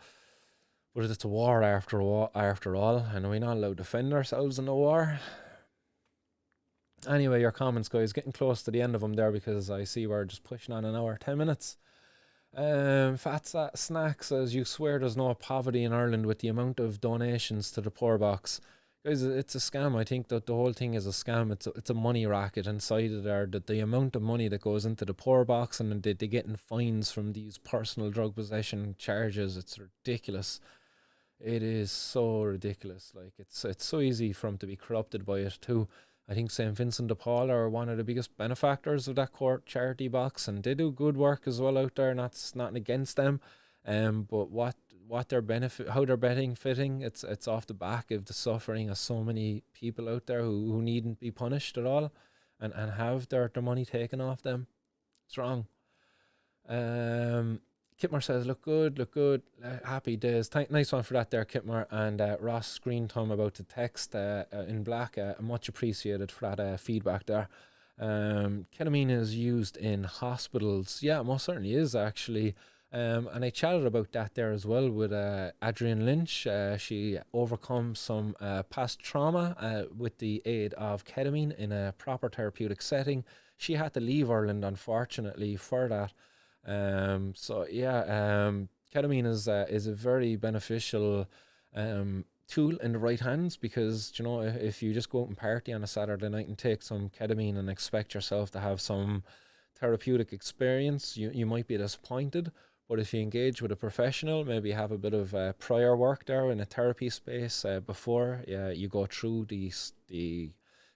But it's a war after all, and we're not allowed to defend ourselves in a war. Anyway, your comments, guys, getting close to the end of them there, because I see we're just pushing on an hour, 10 minutes. Fat Snack says, you swear there's no poverty in Ireland with the amount of donations to the poor box. Guys, it's a scam. I think that the whole thing is a scam. It's a money racket inside of there. That the amount of money that goes into the poor box, and they getting fines from these personal drug possession charges, it's ridiculous. It is so ridiculous. Like, it's so easy for them to be corrupted by it too. I think St. Vincent de Paul are one of the biggest benefactors of that Cork charity box, and they do good work as well out there. That's not against them, but what their benefit, how they're benefiting, it's off the back of the suffering of so many people out there who needn't be punished at all, and have their money taken off them. It's wrong. Kitmar says, look good, happy days. Nice one for that there, Kitmar. And Ross Green Thumb about the text in black, much appreciated for that feedback there. Ketamine is used in hospitals. Yeah, most certainly is, actually. And I chatted about that there as well with Adrienne Lynch. She overcome some past trauma with the aid of ketamine in a proper therapeutic setting. She had to leave Ireland, unfortunately, for that. So yeah, ketamine is a very beneficial tool in the right hands, because, you know, if you just go out and party on a Saturday night and take some ketamine and expect yourself to have some therapeutic experience, you might be disappointed. But if you engage with a professional, maybe have a bit of prior work there in a therapy space before you go through the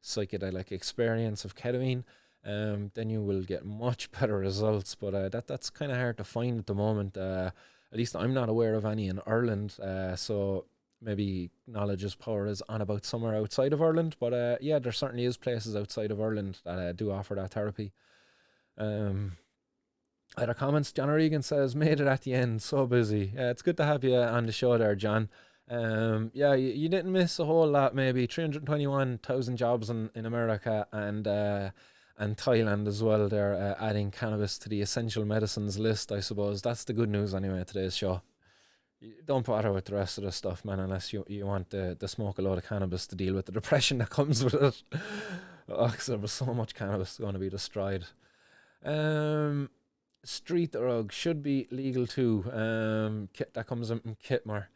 psychedelic experience of ketamine, then you will get much better results. But that's kind of hard to find at the moment. At least I'm not aware of any in Ireland. So maybe knowledge is power is on about somewhere outside of Ireland. But yeah, there certainly is places outside of Ireland that do offer that therapy. Other comments, John O'Regan says, made it at the end, so busy. It's good to have you on the show there, John. Yeah, you didn't miss a whole lot, maybe 321,000 jobs in America and Thailand as well. They're adding cannabis to the essential medicines list, I suppose. That's the good news anyway, today's show. Don't bother with the rest of the stuff, man, unless you want to smoke a lot of cannabis to deal with the depression that comes with it. Because there was so much cannabis going to be destroyed. Street drug should be legal too. That comes in from Kitmar.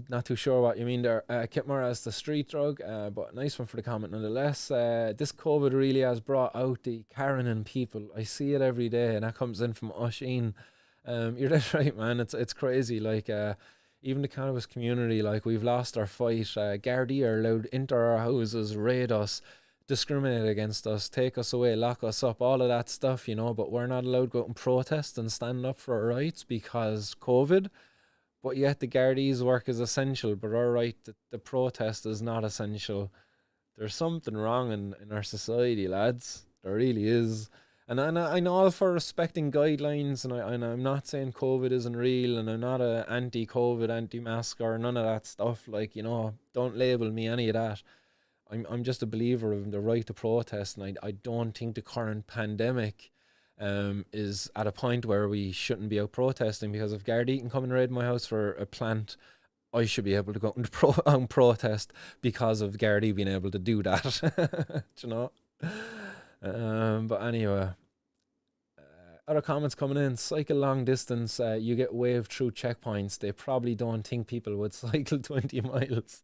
Not too sure what you mean there, Kitmar, as the street drug, but nice one for the comment nonetheless. This COVID really has brought out the Karen in people. I see it every day, and that comes in from Oisin. You're dead right, man. It's crazy. Like, even the cannabis community, like, we've lost our fight. Gardaí are allowed into our houses, raid us, discriminate against us, take us away, lock us up, all of that stuff, you know, but we're not allowed to go out and protest and stand up for our rights because COVID. But yet the Gardaí's work is essential, but our right, the protest is not essential. There's something wrong in our society, lads. There really is. And I'm all for respecting guidelines, and I'm not saying COVID isn't real, and I'm not a anti-COVID, anti-mask, or none of that stuff. Like, don't label me any of that. I'm just a believer of the right to protest, and I don't think the current pandemic is at a point where we shouldn't be out protesting, because if Gardaí can come and raid my house for a plant, I should be able to go out and protest because of Gardaí being able to do that. Do you know? But anyway, other comments coming in. Cycle long distance, you get waved through checkpoints. They probably don't think people would cycle 20 miles.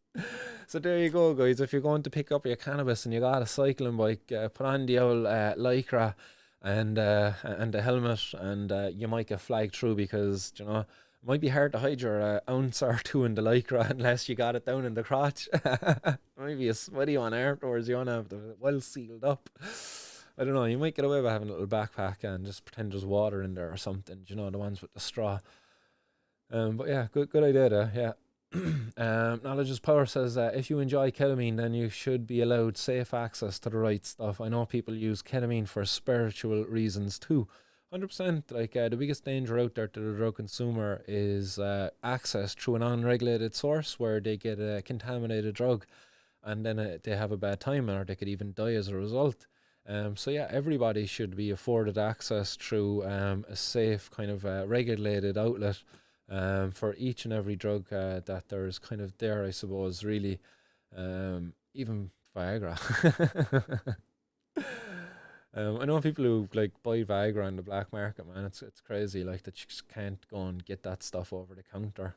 So there you go, guys. If you're going to pick up your cannabis and you got a cycling bike, put on the old lycra and the helmet, and you might get flagged through, because it might be hard to hide your ounce or two in the lycra unless you got it down in the crotch. Maybe a sweaty one afterwards. You want to have it well sealed up. I don't know, you might get away with having a little backpack and just pretend there's water in there or something, the ones with the straw. But yeah, good idea there, yeah. Knowledge is power says, if you enjoy ketamine, then you should be allowed safe access to the right stuff. I know people use ketamine for spiritual reasons too. 100%, like the biggest danger out there to the drug consumer is access through an unregulated source where they get a contaminated drug, and then they have a bad time, or they could even die as a result. So yeah, everybody should be afforded access through a safe kind of regulated outlet for each and every drug that there's kind of there, I suppose, really, even Viagra. I know people who like buy Viagra on the black market, man. It's crazy, like, that you just can't go and get that stuff over the counter.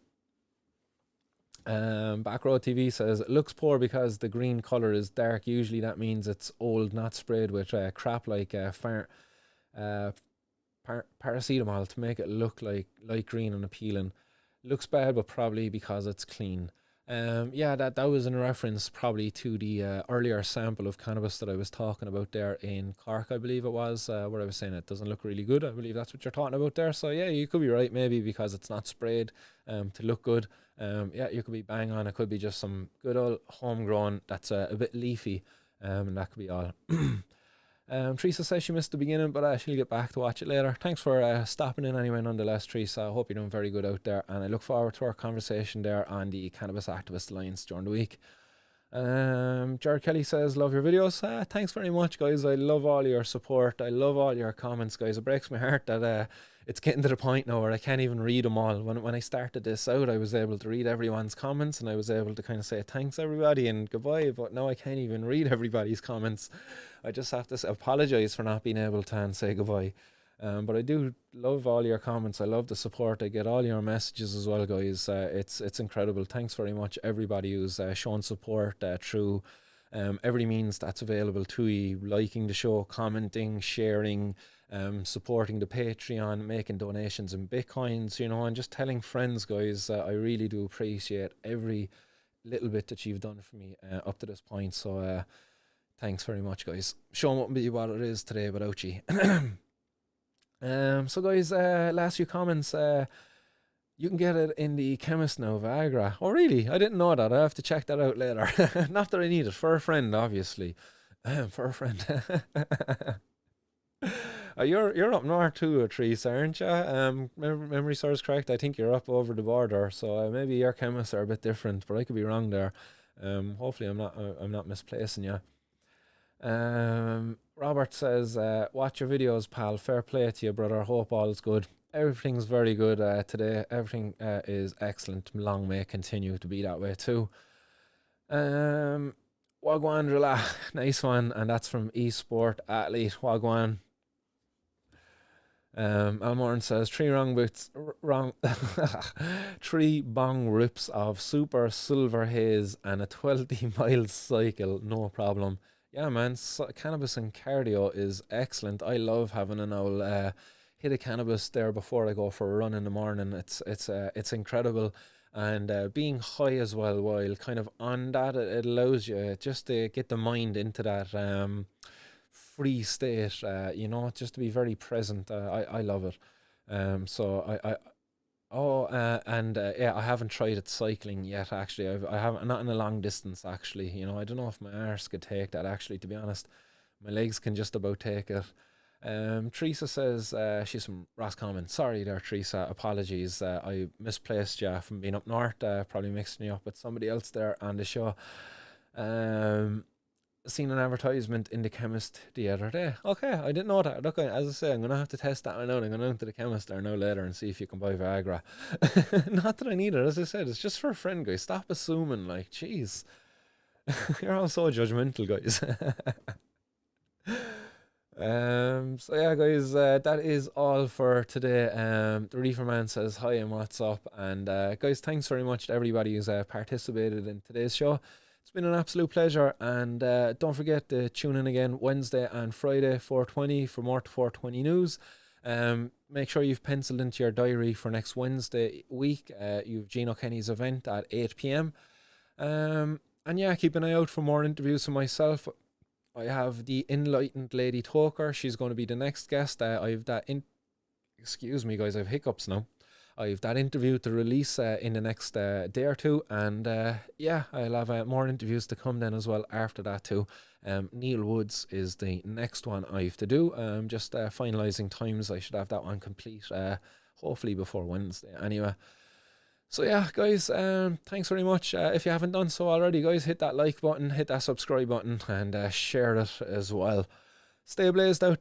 Backrow TV says, it looks poor because the green colour is dark. Usually that means it's old, not sprayed with crap like paracetamol to make it look like light green and appealing. Looks bad, but probably because it's clean. Yeah, that was in reference probably to the earlier sample of cannabis that I was talking about there in Cork, I believe it was, where I was saying it doesn't look really good. I believe that's what you're talking about there. So yeah, you could be right, maybe because it's not sprayed to look good. Yeah, you could be bang on. It could be just some good old homegrown that's a bit leafy, and that could be all. Teresa says she missed the beginning, but she'll get back to watch it later. Thanks for stopping in anyway, nonetheless, Teresa. I hope you're doing very good out there, and I look forward to our conversation there on the Cannabis Activist Alliance during the week. Jared Kelly says, love your videos. Thanks very much, guys. I love all your support. I love all your comments, guys. It breaks my heart that it's getting to the point now where I can't even read them all. When I started this out, I was able to read everyone's comments, and I was able to kind of say thanks everybody and goodbye, but now I can't even read everybody's comments. I just have to apologize for not being able to and say goodbye. But I do love all your comments. I love the support. I get all your messages as well, guys. It's incredible. Thanks very much, everybody who's shown support through every means that's available to you. Liking the show, commenting, sharing, supporting the Patreon, making donations in Bitcoins, and just telling friends, guys. I really do appreciate every little bit that you've done for me up to this point. So thanks very much, guys. Show wouldn't be what it is today without you. So guys, last few comments. You can get it in the chemist now, Viagra. Oh really? I didn't know that. I have to check that out later. Not that I need it, for a friend, obviously. For a friend. You're up north too, Teresa, aren't you? Memory serves correct. I think you're up over the border, so maybe your chemists are a bit different, but I could be wrong there. Hopefully I'm not misplacing you. Robert says, watch your videos, pal. Fair play to you, brother. Hope all is good. Everything's very good today. Everything is excellent. Long may it continue to be that way too. Wagwan Drilla, nice one, and that's from eSport Athlete. Wagwan. Almorn says, three bong rips of super silver haze and a 20-mile cycle, no problem. Yeah, man, cannabis and cardio is excellent. I love having an old hit of cannabis there before I go for a run in the morning. It's incredible. And being high as well while kind of on that, it allows you just to get the mind into that free state, just to be very present. I love it. Yeah, I haven't tried it cycling yet, actually. I haven't, not in a long distance, actually. I don't know if my arse could take that, actually, to be honest. My legs can just about take it. Teresa says she's from Roscommon. Sorry there, Teresa. Apologies. I misplaced you from being up north. Probably mixing you up with somebody else there on the show. Seen an advertisement in the chemist the other day. Okay, I didn't know that. Look, as I say, I'm gonna have to test that one out. I'm gonna go to the chemist there now later and see if you can buy Viagra. Not that I need it, as I said. It's just for a friend, guys. Stop assuming, like, jeez. You're all so judgmental, guys. So yeah, guys, that is all for today. The Reefer Man says hi and what's up, and guys, thanks very much to everybody who's participated in today's show. It's been an absolute pleasure, and don't forget to tune in again Wednesday and Friday 4:20 for more to 4:20 news. Make sure you've penciled into your diary for next Wednesday week. You've Gino Kenny's event at 8 p.m. And yeah, keep an eye out for more interviews from myself. I have the Enlightened Lady Toker. She's going to be the next guest. I've that excuse me, guys, I've hiccups now. I've that interview to release in the next day or two, and yeah, I'll have more interviews to come then as well after that too. Neil Woods is the next one I have to do. Just finalising times. I should have that one complete hopefully before Wednesday anyway. So yeah, guys, thanks very much. If you haven't done so already, guys, hit that like button, hit that subscribe button, and share it as well. Stay blazed out there.